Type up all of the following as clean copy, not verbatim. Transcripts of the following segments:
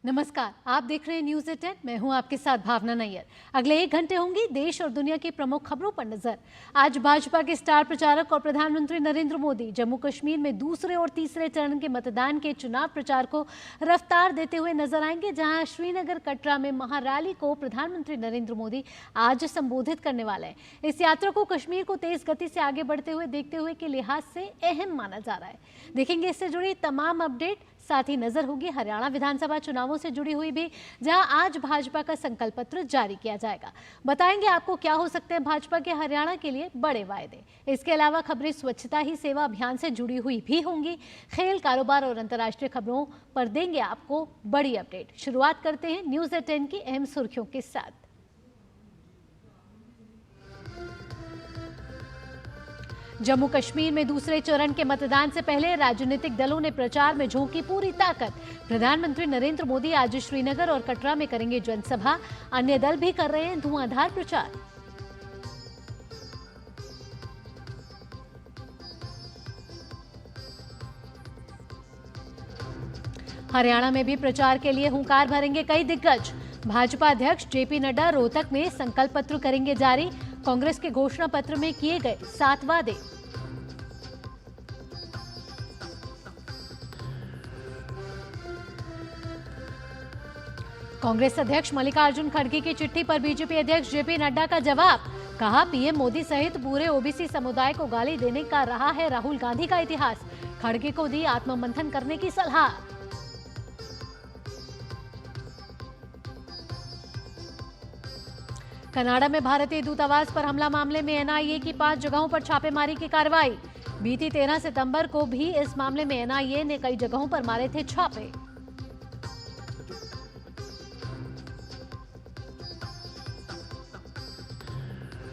नमस्कार, आप देख रहे हैं न्यूज़ 10। मैं हूं आपके साथ भावना नैयर। अगले 1 घंटे होंगी देश और दुनिया की प्रमुख खबरों पर नजर। आज भाजपा के स्टार प्रचारक और प्रधानमंत्री नरेंद्र मोदी जम्मू कश्मीर में दूसरे और तीसरे चरण के मतदान के चुनाव प्रचार को रफ्तार देते हुए नजर आएंगे, जहां श्रीनगर कटरा में महारैली को प्रधानमंत्री नरेंद्र मोदी आज संबोधित करने वाले हैं। इस यात्रा को कश्मीर को तेज गति से आगे बढ़ते हुए देखते हुए के लिहाज से अहम माना जा रहा है। देखेंगे इससे जुड़ी तमाम अपडेट, साथ ही नजर होगी हरियाणा विधानसभा चुनावों से जुड़ी हुई भी, जहां आज भाजपा का संकल्प पत्र जारी किया जाएगा। बताएंगे आपको क्या हो सकते हैं भाजपा के हरियाणा के लिए बड़े वायदे। इसके अलावा खबरें स्वच्छता ही सेवा अभियान से जुड़ी हुई भी होंगी। खेल, कारोबार और अंतर्राष्ट्रीय खबरों पर देंगे आपको बड़ी अपडेट। शुरुआत करते हैं न्यूज़ 10 की अहम सुर्खियों के साथ। जम्मू कश्मीर में दूसरे चरण के मतदान से पहले राजनीतिक दलों ने प्रचार में झोंकी पूरी ताकत। प्रधानमंत्री नरेंद्र मोदी आज श्रीनगर और कटरा में करेंगे जनसभा। अन्य दल भी कर रहे हैं धुआंधार प्रचार। हरियाणा में भी प्रचार के लिए हुंकार भरेंगे कई दिग्गज। भाजपा अध्यक्ष जेपी नड्डा रोहतक में संकल्प पत्र करेंगे जारी। कांग्रेस के घोषणा पत्र में किए गए 7 वादे। कांग्रेस अध्यक्ष मल्लिकार्जुन खड़गे की चिट्ठी पर बीजेपी अध्यक्ष जेपी नड्डा का जवाब। कहा, पीएम मोदी सहित पूरे ओबीसी समुदाय को गाली देने का रहा है राहुल गांधी का इतिहास। खड़गे को दी आत्ममंथन करने की सलाह। कनाडा में भारतीय दूतावास पर हमला मामले में एनआईए की 5 जगहों पर छापेमारी की कार्रवाई। बीती 13 सितंबर को भी इस मामले में एनआईए ने कई जगहों पर मारे थे छापे।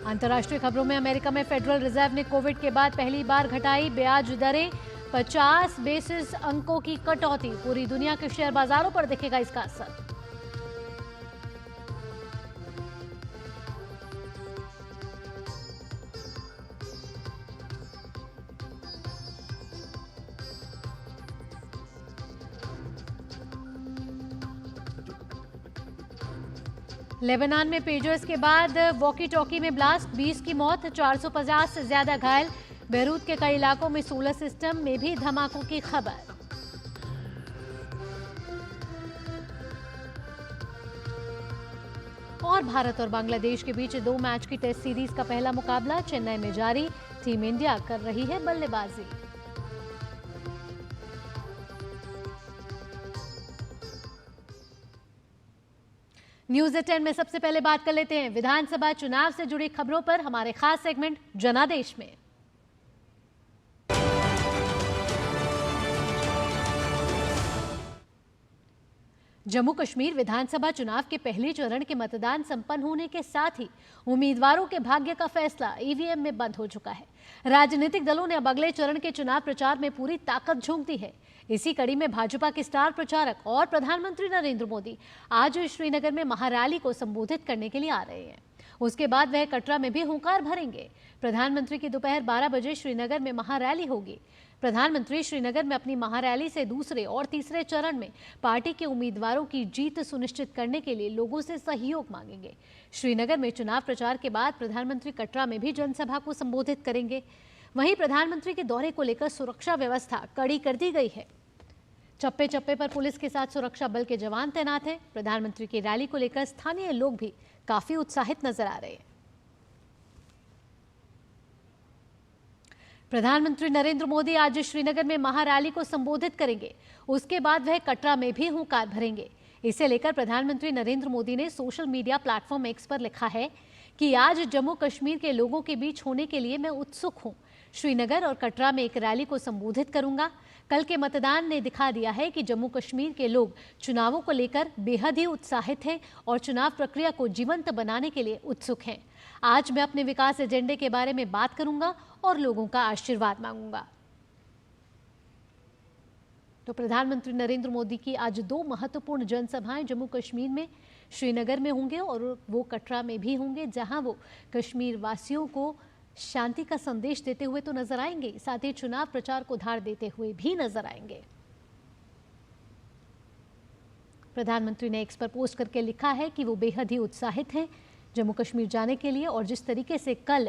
अंतर्राष्ट्रीय खबरों में अमेरिका में फेडरल रिजर्व ने कोविड के बाद पहली बार घटाई ब्याज दरें। 50 बेसिस अंकों की कटौती। पूरी दुनिया के शेयर बाजारों पर दिखेगा इसका असर। लेबनान में पेजर्स के बाद वॉकी टॉकी में ब्लास्ट, 20 की मौत, 450 से ज्यादा घायल। बेरूत के कई इलाकों में सोलर सिस्टम में भी धमाकों की खबर। और भारत और बांग्लादेश के बीच 2 मैच की टेस्ट सीरीज का पहला मुकाबला चेन्नई में जारी। टीम इंडिया कर रही है बल्लेबाजी। न्यूज़ 10 में सबसे पहले बात कर लेते हैं विधानसभा चुनाव से जुड़ी खबरों पर हमारे खास सेगमेंट जनादेश में। जम्मू कश्मीर विधानसभा चुनाव के पहले चरण के मतदान संपन्न होने के साथ ही उम्मीदवारों के भाग्य का फैसला ईवीएम में बंद हो चुका है। राजनीतिक दलों ने अब अगले चरण के चुनाव प्रचार में पूरी ताकत झोंक दी है। इसी कड़ी में भाजपा के स्टार प्रचारक और प्रधानमंत्री नरेंद्र मोदी आज श्रीनगर में महारैली को संबोधित करने के लिए आ रहे हैं। उसके बाद वह कटरा में भी हुंकार भरेंगे। प्रधानमंत्री की दोपहर 12 बजे श्रीनगर में महारैली होगी। प्रधानमंत्री श्रीनगर में अपनी महारैली से दूसरे और तीसरे चरण में पार्टी के उम्मीदवारों की जीत सुनिश्चित करने के लिए लोगों से सहयोग मांगेंगे। श्रीनगर में चुनाव प्रचार के बाद प्रधानमंत्री कटरा में भी जनसभा को संबोधित करेंगे। वहीं प्रधानमंत्री के दौरे को लेकर सुरक्षा व्यवस्था कड़ी कर दी गई है। चप्पे चप्पे पर पुलिस के साथ सुरक्षा बल के जवान तैनात हैं। प्रधानमंत्री की रैली को लेकर स्थानीय लोग भी काफी उत्साहित नजर आ रहे हैं। प्रधानमंत्री नरेंद्र मोदी आज श्रीनगर में महारैली को संबोधित करेंगे। उसके बाद वह कटरा में भी हुंकार भरेंगे। इसे लेकर प्रधानमंत्री नरेंद्र मोदी ने सोशल मीडिया प्लेटफॉर्म एक्स पर लिखा है कि आज जम्मू कश्मीर के लोगों के बीच होने के लिए मैं उत्सुक हूं। श्रीनगर और कटरा में एक रैली को संबोधित करूंगा। कल के मतदान ने दिखा दिया है कि जम्मू कश्मीर के लोग चुनावों को लेकर बेहद ही उत्साहित हैं और चुनाव प्रक्रिया को जीवंत बनाने के लिए उत्सुक हैं। आज मैं अपने विकास एजेंडे के बारे में बात करूंगा और लोगों का आशीर्वाद मांगूंगा। तो प्रधानमंत्री नरेंद्र मोदी की आज 2 महत्वपूर्ण जनसभाएं जम्मू कश्मीर में श्रीनगर में होंगे और वो कटरा में भी होंगे, जहां वो कश्मीर वासियों को शांति का संदेश देते हुए तो नजर आएंगे, साथ ही चुनाव प्रचार को धार देते हुए भी नजर आएंगे। प्रधानमंत्री ने एक्स पर पोस्ट करके लिखा है कि वो बेहद ही उत्साहित हैं जम्मू कश्मीर जाने के लिए, और जिस तरीके से कल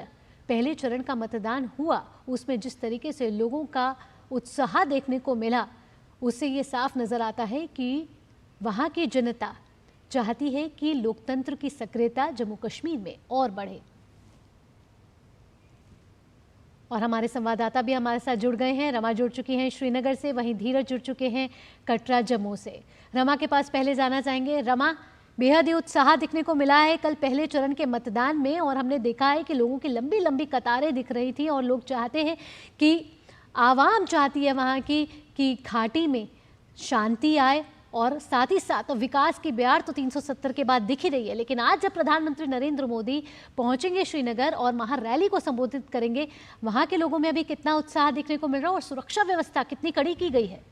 पहले चरण का मतदान हुआ उसमें जिस तरीके से लोगों का उत्साह देखने को मिला, उससे ये साफ नज़र आता है कि वहाँ की जनता चाहती है कि लोकतंत्र की सक्रियता जम्मू कश्मीर में और बढ़े। और हमारे संवाददाता भी हमारे साथ जुड़ गए हैं। रमा जुड़ चुकी हैं श्रीनगर से, वहीं धीरज जुड़ चुके हैं कटरा जम्मू से। रमा के पास पहले जाना चाहेंगे। रमा, बेहद ही उत्साह दिखने को मिला है कल पहले चरण के मतदान में, और हमने देखा है कि लोगों की लंबी लंबी कतारें दिख रही थी और लोग चाहते हैं कि आवाम चाहती है वहाँ की कि घाटी में शांति आए और साथ ही साथ विकास की बयार तो 370 के बाद दिख ही रही है। लेकिन आज जब प्रधानमंत्री नरेंद्र मोदी पहुंचेंगे श्रीनगर और वहां रैली को संबोधित करेंगे, वहां के लोगों में अभी कितना उत्साह देखने को मिल रहा है और सुरक्षा व्यवस्था कितनी कड़ी की गई है?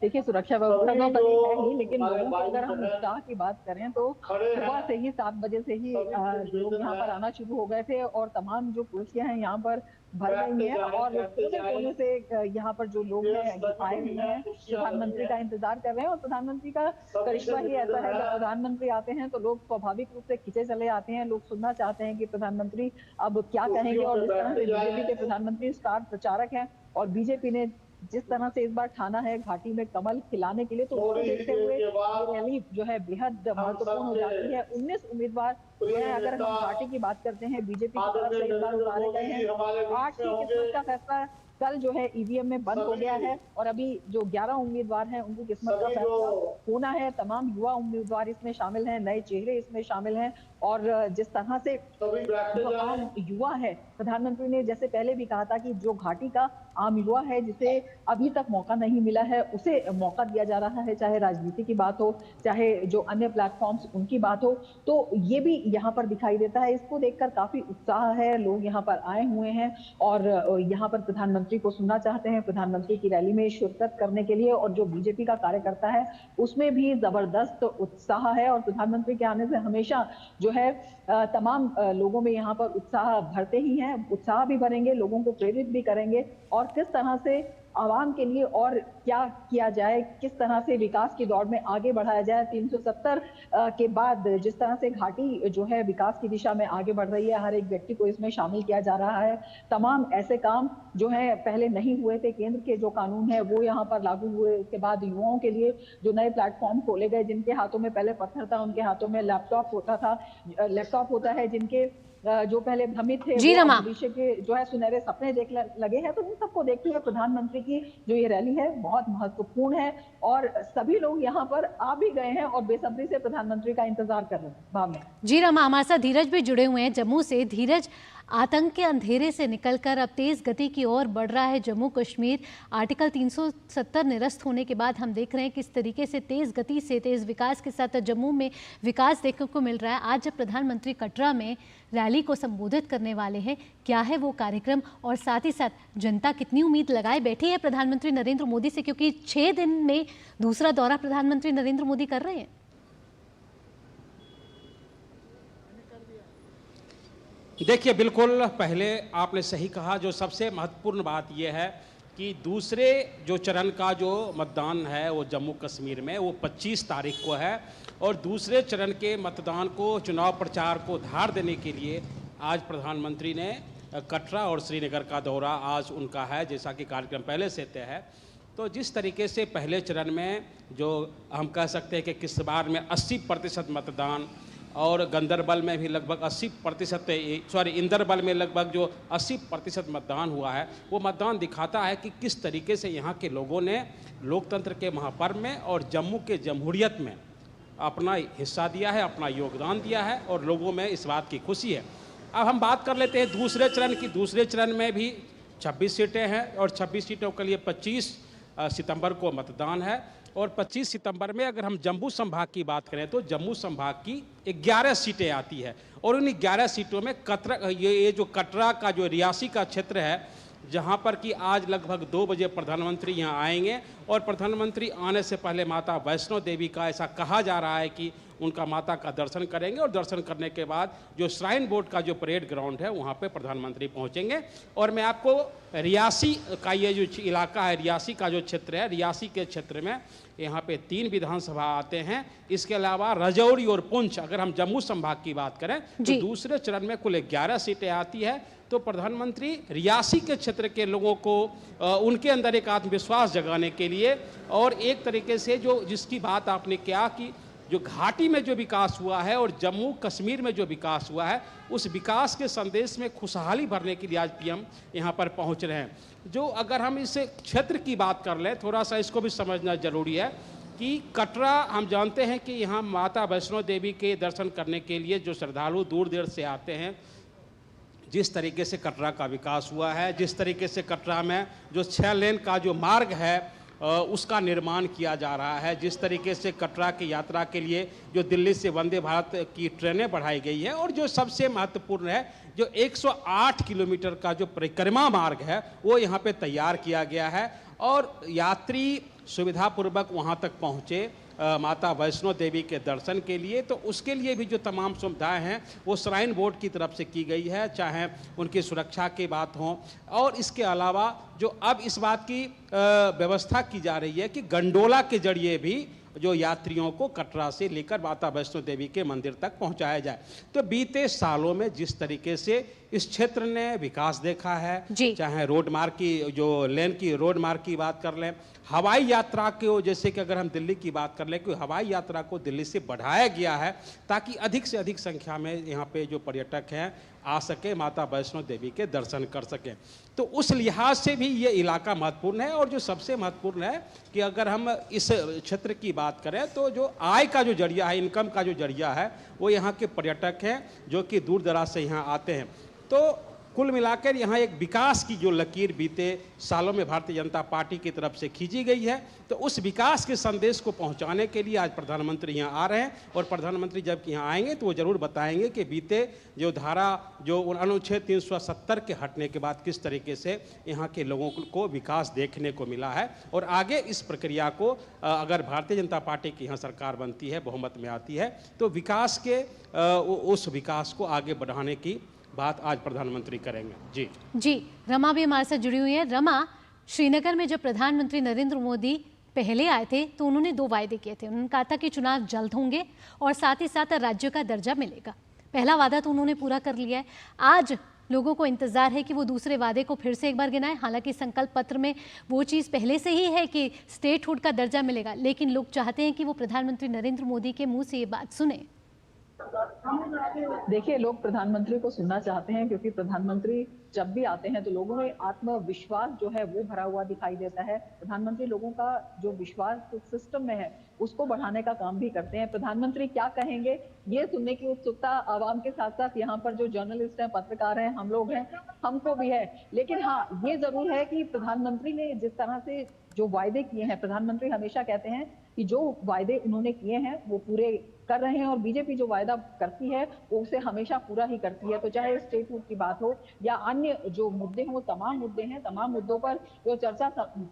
देखिए, सुरक्षा व्यवस्था तो कड़ी है ही, लेकिन लोगों की अगर हम उत्साह की बात करें तो सुबह से ही 7 बजे से ही लोग यहाँ पर आना शुरू हो गए थे और तमाम जो कुर्सियां हैं यहाँ पर भर गई हैं और कोने कोने से यहाँ पर जो लोग हैं आए हुए हैं, प्रधानमंत्री का इंतजार कर रहे हैं। और प्रधानमंत्री का करिश्मा ही ऐसा है, जब प्रधानमंत्री आते हैं तो लोग स्वाभाविक रूप से खींचे चले आते हैं। लोग सुनना चाहते हैं कि प्रधानमंत्री अब क्या कहेंगे, और जिस तरह से बीजेपी के प्रधानमंत्री स्टार प्रचारक हैं और बीजेपी ने जिस तरह से इस बार ठाना है घाटी में कमल खिलाने के लिए, तो उसको देखते हुए ये रैली जो है बेहद महत्वपूर्ण हो जाती है। 19 उम्मीदवार जो है, अगर हम घाटी की बात करते हैं, बीजेपी की तरफ से इस बार उतारे गए हैं। 8 की किस्मत का फैसला कल जो है ईवीएम में बंद हो गया है और अभी जो 11 उम्मीदवार हैं उनकी किस्मत का फैसला होना है। तमाम युवा उम्मीदवार इसमें शामिल हैं, नए चेहरे इसमें शामिल हैं। और जिस तरह से जो आम युवा है, प्रधानमंत्री ने जैसे पहले भी कहा था कि जो घाटी का आम युवा है जिसे अभी तक मौका नहीं मिला है उसे मौका दिया जा रहा है, चाहे राजनीति की बात हो, चाहे जो अन्य प्लेटफॉर्म्स उनकी बात हो, तो ये भी यहाँ पर दिखाई देता है। इसको देखकर काफी उत्साह है, लोग यहाँ पर आए हुए हैं और यहाँ पर प्रधानमंत्री को सुनना चाहते हैं, प्रधानमंत्री की रैली में शिरकत करने के लिए। और जो बीजेपी का कार्यकर्ता है उसमें भी जबरदस्त उत्साह है और प्रधानमंत्री के आने से हमेशा जो है तमाम लोगों में यहाँ पर उत्साह भरते ही हैं, उत्साह भी भरेंगे, लोगों को प्रेरित भी करेंगे। और किस तरह से आवाम के लिए और क्या किया जाए, किस तरह से विकास की दौड़ में आगे बढ़ाया जाए। 370 के बाद जिस तरह से घाटी जो है विकास की दिशा में आगे बढ़ रही है, हर एक व्यक्ति को इसमें शामिल किया जा रहा है। तमाम ऐसे काम जो है पहले नहीं हुए थे, केंद्र के जो कानून है वो यहाँ पर लागू हुए। उसके बाद युवाओं के लिए जो नए प्लेटफॉर्म खोले गए, जिनके हाथों में पहले पत्थर था उनके हाथों में लैपटॉप होता है, जिनके जो पहले भ्रमित थे भविष्य के जो है सुनहरे सपने देख लगे हैं। तो इन सबको देखते हुए प्रधानमंत्री की जो ये रैली है बहुत महत्वपूर्ण है और सभी लोग यहाँ पर आ भी गए हैं और बेसब्री से प्रधानमंत्री का इंतजार कर रहे हैं। भावना जी रमा, हमारे साथ धीरज भी जुड़े हुए हैं जम्मू से। धीरज, आतंक के अंधेरे से निकलकर अब तेज गति की ओर बढ़ रहा है जम्मू कश्मीर। आर्टिकल 370 निरस्त होने के बाद हम देख रहे हैं किस तरीके से तेज गति से तेज विकास के साथ जम्मू में विकास देखने को मिल रहा है। आज जब प्रधानमंत्री कटरा में रैली को संबोधित करने वाले हैं, क्या है वो कार्यक्रम और साथ ही साथ जनता कितनी उम्मीद लगाए बैठी है प्रधानमंत्री नरेंद्र मोदी से, क्योंकि 6 दिन में दूसरा दौरा प्रधानमंत्री नरेंद्र मोदी कर रहे हैं? देखिए, बिल्कुल पहले आपने सही कहा। जो सबसे महत्वपूर्ण बात यह है कि दूसरे जो चरण का जो मतदान है वो जम्मू कश्मीर में वो 25 तारीख को है और दूसरे चरण के मतदान को, चुनाव प्रचार को धार देने के लिए आज प्रधानमंत्री ने कटरा और श्रीनगर का दौरा आज उनका है, जैसा कि कार्यक्रम पहले से तय है। तो जिस तरीके से पहले चरण में जो हम कह सकते हैं कि किस बार में 80% मतदान और गंदरबल में भी लगभग 80%, इंदरबल में लगभग जो 80% मतदान हुआ है, वो मतदान दिखाता है कि किस तरीके से यहाँ के लोगों ने लोकतंत्र के महापर्व में और जम्मू के जमहूरियत में अपना हिस्सा दिया है, अपना योगदान दिया है और लोगों में इस बात की खुशी है। अब हम बात कर लेते हैं दूसरे चरण की। दूसरे चरण में भी 26 सीटें हैं और 26 सीटों के लिए 25 सितंबर को मतदान है। और 25 सितंबर में अगर हम जम्मू संभाग की बात करें तो जम्मू संभाग की 11 सीटें आती है और उन 11 सीटों में ये जो कटरा का जो रियासी का क्षेत्र है, जहां पर कि आज लगभग 2 बजे प्रधानमंत्री यहां आएंगे और प्रधानमंत्री आने से पहले माता वैष्णो देवी का ऐसा कहा जा रहा है कि उनका माता का दर्शन करेंगे और दर्शन करने के बाद जो श्राइन बोर्ड का जो परेड ग्राउंड है वहाँ पे प्रधानमंत्री पहुँचेंगे। और मैं आपको रियासी का ये जो इलाका है, रियासी का जो क्षेत्र है, रियासी के क्षेत्र में यहाँ पे 3 विधानसभा आते हैं। इसके अलावा राजौरी और पुंछ, अगर हम जम्मू संभाग की बात करें तो दूसरे चरण में कुल 11 सीटें आती है। तो प्रधानमंत्री रियासी के क्षेत्र के लोगों को उनके अंदर एक आत्मविश्वास जगाने के लिए और एक तरीके से जो जिसकी बात आपने किया कि जो घाटी में जो विकास हुआ है और जम्मू कश्मीर में जो विकास हुआ है, उस विकास के संदेश में खुशहाली भरने के लिए आज पीएम यहाँ पर पहुँच रहे हैं। जो अगर हम इस क्षेत्र की बात कर लें, थोड़ा सा इसको भी समझना जरूरी है कि कटरा, हम जानते हैं कि यहाँ माता वैष्णो देवी के दर्शन करने के लिए जो श्रद्धालु दूर दूर से आते हैं, जिस तरीके से कटरा का विकास हुआ है, जिस तरीके से कटरा में जो 6 लेन का जो मार्ग है उसका निर्माण किया जा रहा है, जिस तरीके से कटरा की यात्रा के लिए जो दिल्ली से वंदे भारत की ट्रेनें बढ़ाई गई है और जो सबसे महत्वपूर्ण है जो 108 किलोमीटर का जो परिक्रमा मार्ग है वो यहाँ पे तैयार किया गया है और यात्री सुविधापूर्वक वहाँ तक पहुँचे माता वैष्णो देवी के दर्शन के लिए। तो उसके लिए भी जो तमाम सुविधाएं हैं वो श्राइन बोर्ड की तरफ से की गई है, चाहे उनकी सुरक्षा की बात हो और इसके अलावा जो अब इस बात की व्यवस्था की जा रही है कि गंडोला के जरिए भी जो यात्रियों को कटरा से लेकर माता वैष्णो देवी के मंदिर तक पहुंचाया जाए। तो बीते सालों में जिस तरीके से इस क्षेत्र ने विकास देखा है, चाहे रोड मार्ग की जो लेन की रोड मार्ग की बात कर लें, हवाई यात्रा को, जैसे कि अगर हम दिल्ली की बात कर लें कि हवाई यात्रा को दिल्ली से बढ़ाया गया है ताकि अधिक से अधिक संख्या में यहाँ पे जो पर्यटक हैं आ सके, माता वैष्णो देवी के दर्शन कर सकें। तो उस लिहाज से भी ये इलाका महत्वपूर्ण है। और जो सबसे महत्वपूर्ण है कि अगर हम इस क्षेत्र की बात करें तो जो आय का जो जरिया है, इनकम का जो जरिया है, वो यहाँ के पर्यटक हैं जो कि दूर दराज से यहाँ आते हैं। तो कुल मिलाकर यहाँ एक विकास की जो लकीर बीते सालों में भारतीय जनता पार्टी की तरफ से खींची गई है। तो उस विकास के संदेश को पहुँचाने के लिए आज प्रधानमंत्री यहाँ आ रहे हैं और प्रधानमंत्री जब यहाँ आएंगे तो वो जरूर बताएंगे कि बीते जो धारा जो अनुच्छेद 370 के हटने के बाद किस तरीके से यहाँ के लोगों को विकास देखने को मिला है और आगे इस प्रक्रिया को अगर भारतीय जनता पार्टी की यहाँ सरकार बनती है, बहुमत में आती है, तो विकास के उस विकास को आगे बढ़ाने की बात आज प्रधानमंत्री करेंगे। जी रमा भी हमारे साथ जुड़ी हुई है। रमा, श्रीनगर में जब प्रधानमंत्री नरेंद्र मोदी पहले आए थे तो उन्होंने 2 वायदे किए थे। उन्होंने कहा था कि चुनाव जल्द होंगे और साथ ही साथ राज्य का दर्जा मिलेगा। पहला वादा तो उन्होंने पूरा कर लिया है। आज लोगों को इंतजार है कि वो दूसरे वादे को फिर से एक बार गिनाएं। हालांकि संकल्प पत्र में वो चीज़ पहले से ही है कि स्टेटहुड का दर्जा मिलेगा, लेकिन लोग चाहते हैं कि वो प्रधानमंत्री नरेंद्र मोदी के मुंह से ये बात सुने। देखिए, लोग प्रधानमंत्री को सुनना चाहते हैं क्योंकि प्रधानमंत्री जब भी आते हैं तो लोगों में आत्मविश्वास जो है वो भरा हुआ दिखाई देता है। प्रधानमंत्री लोगों का जो विश्वास सिस्टम में है उसको बढ़ाने का काम भी करते हैं। प्रधानमंत्री क्या कहेंगे ये सुनने की उत्सुकता आवाम के साथ साथ यहाँ पर जो जर्नलिस्ट हैं, पत्रकार हैं, हम लोग हैं, हमको भी है। लेकिन हाँ, ये जरूर है कि प्रधानमंत्री ने जिस तरह से जो वायदे किए हैं, प्रधानमंत्री हमेशा कहते हैं कि जो वायदे उन्होंने किए हैं वो पूरे कर रहे हैं और बीजेपी जो वायदा करती है वो उसे हमेशा पूरा ही करती है। तो चाहे स्टेटहुड की बात हो या अन्य जो मुद्दे हों, तमाम मुद्दे हैं, तमाम मुद्दों पर जो चर्चा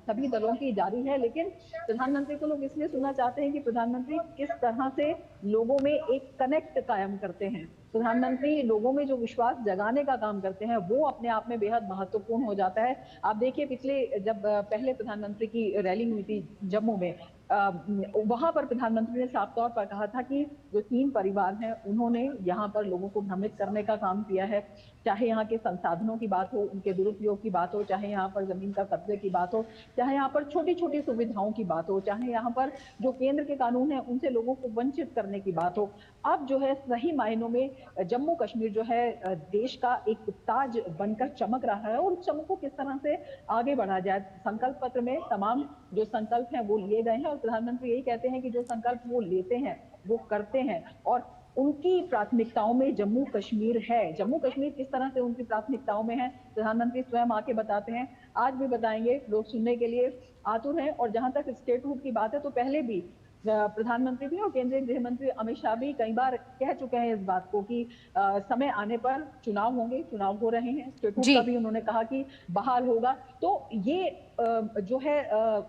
सभी दलों की जारी है। लेकिन प्रधानमंत्री को लोग इसलिए सुनना चाहते हैं कि प्रधानमंत्री किस तरह से लोगों में एक कनेक्ट कायम करते हैं। प्रधानमंत्री लोगों में जो विश्वास जगाने का काम करते हैं वो अपने आप में बेहद महत्वपूर्ण हो जाता है। आप देखिए, पिछले जब पहले प्रधानमंत्री की रैली हुई थी जम्मू में, वहां पर प्रधानमंत्री ने साफ तौर पर कहा था कि जो 3 परिवार हैं उन्होंने यहाँ पर लोगों को भ्रमित करने का काम किया है। चाहे यहाँ के संसाधनों की बात हो, उनके दुरुपयोग की बात हो, चाहे यहाँ पर जमीन का कब्जे की बात हो, चाहे यहाँ पर छोटी छोटी सुविधाओं की बात हो, चाहे यहाँ पर जो केंद्र के कानून है उनसे लोगों को वंचित करने की बात हो। अब जो है सही मायनों में जम्मू कश्मीर जो है देश का एक ताज बनकर चमक रहा है और चमक को किस तरह से आगे बढ़ा जाए। संकल्प पत्र में तमाम जो संकल्प हैं वो लिए गए हैं और प्रधानमंत्री यही कहते हैं कि जो संकल्प वो लेते हैं वो करते हैं और उनकी प्राथमिकताओं में जम्मू कश्मीर है। जम्मू कश्मीर किस तरह से उनकी प्राथमिकताओं में है प्रधानमंत्री स्वयं आके बताते हैं, आज भी बताएंगे। लोग सुनने के लिए आतुर हैं। और जहां तक स्टेटहुड की बात है तो पहले भी प्रधानमंत्री भी और केंद्रीय गृह मंत्री अमित शाह भी कई बार कह चुके हैं इस बात को कि समय आने पर चुनाव होंगे, चुनाव हो रहे हैं। स्टेटहुड का भी उन्होंने कहा कि बहाल होगा। तो ये जो है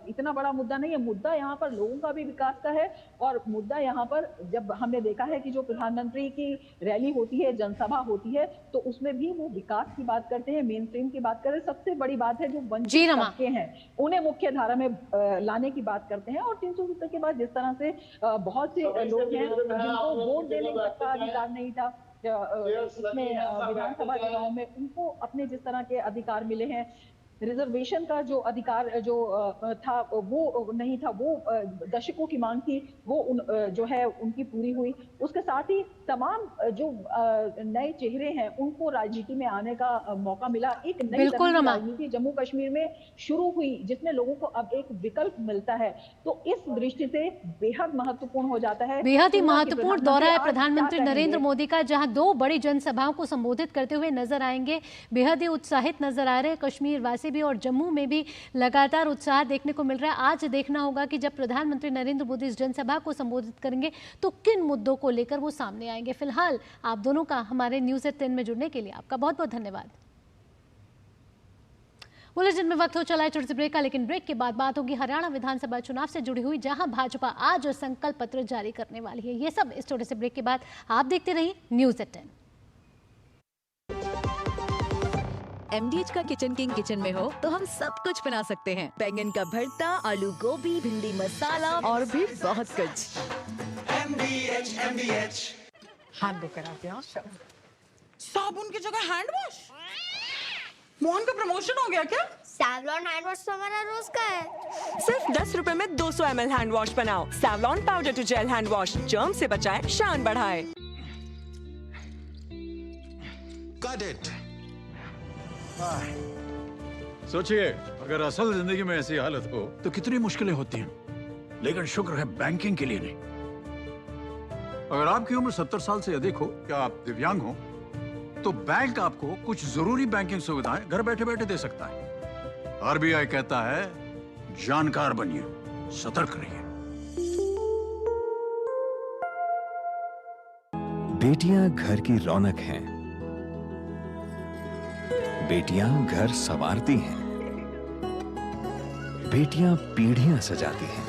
इतना बड़ा मुद्दा नहीं है। मुद्दा यहाँ पर लोगों का भी विकास का है, और मुद्दा यहाँ पर जब हमने देखा है कि जो प्रधानमंत्री की रैली होती है, जनसभा होती है, तो उसमें भी वो विकास की बात करते हैं, मेन स्ट्रीम की बात करते हैं। सबसे बड़ी बात है जो वंचित तबके हैं उन्हें मुख्य धारा में लाने की बात करते हैं। और 370 के बाद जिस तरह से बहुत से लोग हैं जिनको वोट देने का अधिकार नहीं था इसमें विधानसभा चुनाव में, उनको अपने जिस तरह के अधिकार मिले हैं, रिजर्वेशन का जो अधिकार जो था वो नहीं था, वो दशकों की मांग थी, वो जो है उनकी पूरी हुई। उसके साथ ही तमाम जो नए चेहरे हैं उनको राजनीति में आने का मौका मिला। एक नई तरह की राजनीति जम्मू कश्मीर में शुरू हुई जिसमें लोगों को अब एक विकल्प मिलता है। तो इस दृष्टि से बेहद महत्वपूर्ण हो जाता है। बेहद ही महत्वपूर्ण दौरा है प्रधानमंत्री नरेंद्र मोदी का, जहां 2 बड़ी जनसभाओं को संबोधित करते हुए नजर आएंगे। बेहद ही उत्साहित नजर आ रहे हैं कश्मीर वासी भी, और जम्मू में भी लगातार उत्साह देखने को मिल रहा है। आज देखना होगा कि जब प्रधानमंत्री नरेंद्र मोदी इस जनसभा को संबोधित करेंगे तो किन मुद्दों को लेकर वो सामने आएंगे। फिलहाल आप दोनों का हमारे न्यूज़ एट 10 में जुड़ने के लिए आपका बहुत बहुत धन्यवाद। बुलेटिन में वक्त हो चला है छोटे से ब्रेक का, लेकिन ब्रेक के बाद बात होगी हरियाणा विधानसभा चुनाव से जुड़ी हुई, जहां भाजपा आज संकल्प पत्र जारी करने वाली है। ये सब इस छोटे से ब्रेक के बाद। आप देखते रहिए न्यूज़ एट 10। MDH का किचन किंग किचन में हो तो हम सब कुछ बना सकते हैं। बैंगन का भरता, आलू गोभी, भिंडी मसाला और भी बहुत कुछ। MDH हाथ धो कर आते हैं। साबुन की जगह हैंड वॉश। मोहन का प्रमोशन हो गया क्या? सैवलॉन हैंड वॉश तो हमारा रोज का है। सिर्फ 10 रुपए में 200 ml हैंड वॉश बनाओ। Savlon powder to gel hand wash, germ से बचाए, शान बढ़ाए। Got it. सोचिए, अगर असल जिंदगी में ऐसी हालत हो तो कितनी मुश्किलें होती हैं, लेकिन शुक्र है बैंकिंग के लिए नहीं। अगर आपकी उम्र 70 साल से अधिक हो या आप दिव्यांग हो तो बैंक आपको कुछ जरूरी बैंकिंग सुविधाएं घर बैठे बैठे दे सकता है। RBI कहता है, जानकार बनिए, सतर्क रहिए। बेटियां घर की रौनक हैं। बेटियां घर संवारती हैं। बेटियां पीढ़ियां सजाती हैं।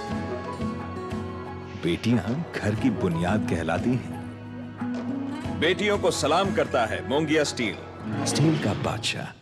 बेटियां घर की बुनियाद कहलाती हैं। बेटियों को सलाम करता है मोंगिया स्टील, स्टील का बादशाह।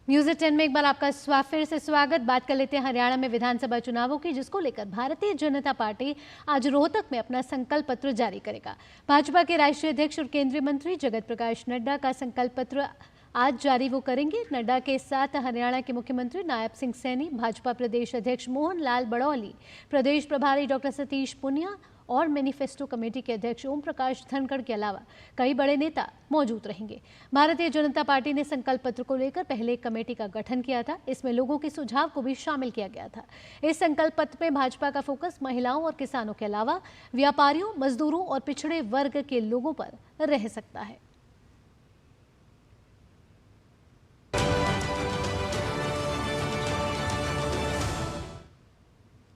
न्यूज़ एट 10 में एक बार आपका फिर से स्वागत। बात कर लेते हैं हरियाणा में विधानसभा चुनावों की, जिसको लेकर भारतीय जनता पार्टी आज रोहतक में अपना संकल्प पत्र जारी करेगा। भाजपा के राष्ट्रीय अध्यक्ष और केंद्रीय मंत्री जगत प्रकाश नड्डा का संकल्प पत्र आज जारी वो करेंगे। नड्डा के साथ हरियाणा के मुख्यमंत्री नायब सिंह सैनी, भाजपा प्रदेश अध्यक्ष मोहन लाल बड़ौली, प्रदेश प्रभारी डॉक्टर सतीश पुनिया और मैनिफेस्टो कमेटी के अध्यक्ष ओम प्रकाश धनखड़ के अलावा कई बड़े नेता मौजूद रहेंगे। भारतीय जनता पार्टी ने संकल्प पत्र को लेकर पहले एक कमेटी का गठन किया था। इसमें लोगों के सुझाव को भी शामिल किया गया था। इस संकल्प पत्र में भाजपा का फोकस महिलाओं और किसानों के अलावा व्यापारियों, मजदूरों और पिछड़े वर्ग के लोगों पर रह सकता है।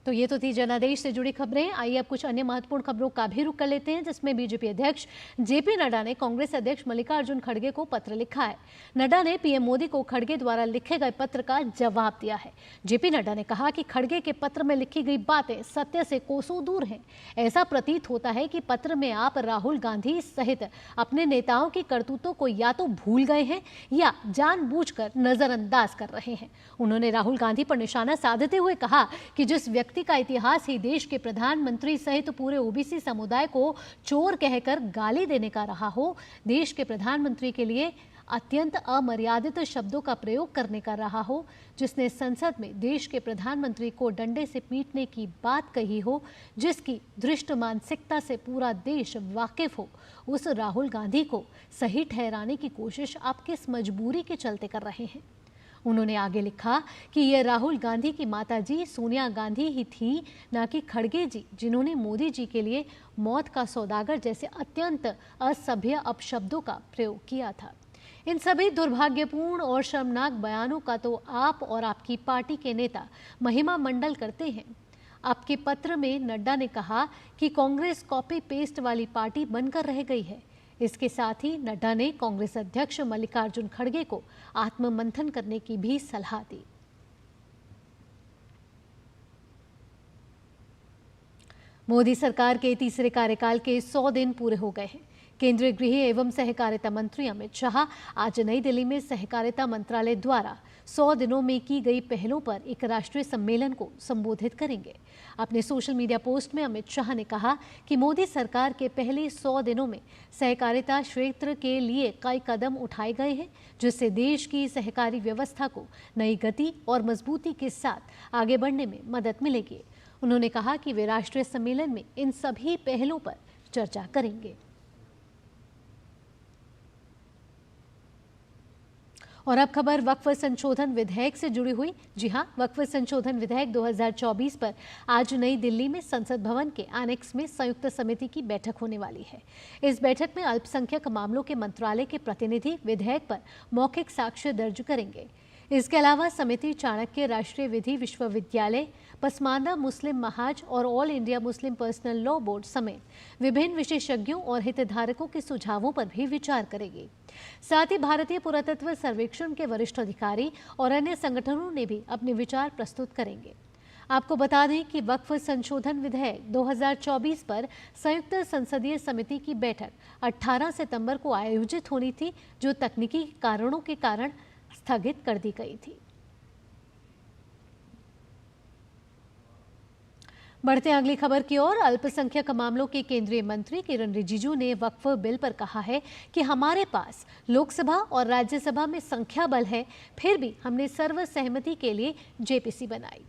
तो ये तो थी जनादेश से जुड़ी खबरें। आइए अब कुछ अन्य महत्वपूर्ण खबरों का भी रुख कर लेते हैं, जिसमें बीजेपी अध्यक्ष जेपी नड्डा ने कांग्रेस अध्यक्ष मल्लिकार्जुन खड़गे को पत्र लिखा है। नड्डा ने पीएम मोदी को खड़गे द्वारा लिखे गए पत्र का जवाब दिया है। जेपी नड्डा ने कहा कि खड़गे के पत्र में लिखी गई बातें सत्य से कोसों दूर हैं। ऐसा प्रतीत होता है कि पत्र में आप राहुल गांधी सहित अपने नेताओं की करतूतों को या तो भूल गए हैं या जानबूझकर नजरअंदाज कर रहे हैं। उन्होंने राहुल गांधी पर निशाना साधते हुए कहा कि जिस व्यक्ति का इतिहास ही देश के प्रधानमंत्री सहित पूरे ओबीसी समुदाय को चोर कहकर गाली देने का रहा हो, देश के प्रधानमंत्री के लिए अत्यंत अमर्यादित शब्दों का प्रयोग करने का रहा हो, जिसने संसद में देश के प्रधानमंत्री को डंडे से पीटने की बात कही हो, जिसकी दृष्ट मानसिकता से पूरा देश वाकिफ हो, उस राहुल गांधी को सही ठहराने की कोशिश आप किस मजबूरी के चलते कर रहे हैं। उन्होंने आगे लिखा कि यह राहुल गांधी की माताजी सोनिया गांधी ही थी, न कि खड़गे जी, जिन्होंने मोदी जी के लिए मौत का सौदागर जैसे अत्यंत असभ्य अपशब्दों का प्रयोग किया था। इन सभी दुर्भाग्यपूर्ण और शर्मनाक बयानों का तो आप और आपकी पार्टी के नेता महिमा मंडल करते हैं। आपके पत्र में नड्डा ने कहा कि कांग्रेस कॉपी पेस्ट वाली पार्टी बनकर रह गई है। इसके साथ ही नड्डा ने कांग्रेस अध्यक्ष मल्लिकार्जुन खड़गे को आत्ममंथन करने की भी सलाह दी। मोदी सरकार के तीसरे कार्यकाल के 100 दिन पूरे हो गए हैं। केंद्रीय गृह एवं सहकारिता मंत्री अमित शाह आज नई दिल्ली में सहकारिता मंत्रालय द्वारा 100 दिनों में की गई पहलों पर एक राष्ट्रीय सम्मेलन को संबोधित करेंगे। अपने सोशल मीडिया पोस्ट में अमित शाह ने कहा कि मोदी सरकार के पहले 100 दिनों में सहकारिता क्षेत्र के लिए कई कदम उठाए गए हैं, जिससे देश की सहकारी व्यवस्था को नई गति और मजबूती के साथ आगे बढ़ने में मदद मिलेगी। उन्होंने कहा कि वे राष्ट्रीय सम्मेलन में इन सभी पहलों पर चर्चा करेंगे। और अब खबर वक्फ संशोधन विधेयक से जुड़ी हुई। जी हां, वक्फ संशोधन विधेयक 2024 पर आज नई दिल्ली में संसद भवन के एनेक्स में संयुक्त समिति की बैठक होने वाली है। इस बैठक में अल्पसंख्यक मामलों के मंत्रालय के प्रतिनिधि विधेयक पर मौखिक साक्ष्य दर्ज करेंगे। इसके अलावा समिति चाणक्य राष्ट्रीय विधि विश्वविद्यालय, पसमांदा मुस्लिम महाज और all India Muslim personal law board समेत विभिन्न विशेषज्ञों और हितधारकों के सुझावों पर भी विचार करेगी। साथ ही भारतीय पुरातत्व सर्वेक्षण के वरिष्ठ अधिकारी और अन्य संगठनों ने भी अपने विचार प्रस्तुत करेंगे। आपको बता दें कि वक्फ संशोधन विधेयक 2024 पर संयुक्त संसदीय समिति की बैठक 18 सितंबर को आयोजित होनी थी, जो तकनीकी कारणों के कारण स्थगित कर दी गई थी। बढ़ते हैं अगली खबर की ओर। अल्पसंख्यक मामलों के केंद्रीय मंत्री किरण रिजिजू ने वक्फ बिल पर कहा है कि हमारे पास लोकसभा और राज्यसभा में संख्या बल है, फिर भी हमने सर्वसहमति के लिए जेपीसी बनाई।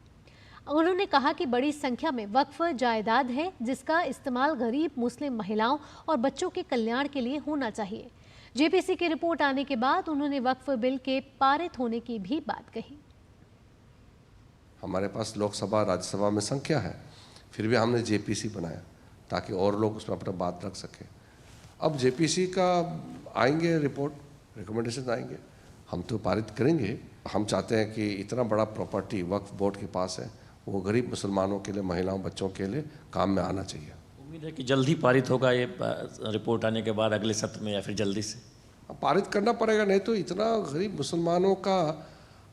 उन्होंने कहा कि बड़ी संख्या में वक्फ जायदाद है, जिसका इस्तेमाल गरीब मुस्लिम महिलाओं और बच्चों के कल्याण के लिए होना चाहिए। जेपीसी की रिपोर्ट आने के बाद उन्होंने वक्फ बिल के पारित होने की भी बात कही। हमारे पास लोकसभा राज्यसभा में संख्या है, फिर भी हमने जेपीसी बनाया ताकि और लोग उसमें अपना बात रख सकें। अब जेपीसी का आएंगे रिपोर्ट, रिकमेंडेशन आएंगे, हम तो पारित करेंगे। हम चाहते हैं कि इतना बड़ा प्रॉपर्टी वक्फ बोर्ड के पास है, वो गरीब मुसलमानों के लिए, महिलाओं, बच्चों के लिए काम में आना चाहिए। उम्मीद है कि जल्दी पारित होगा ये रिपोर्ट आने के बाद, अगले सत्र में या फिर जल्दी से पारित करना पड़ेगा, नहीं तो इतना गरीब मुसलमानों का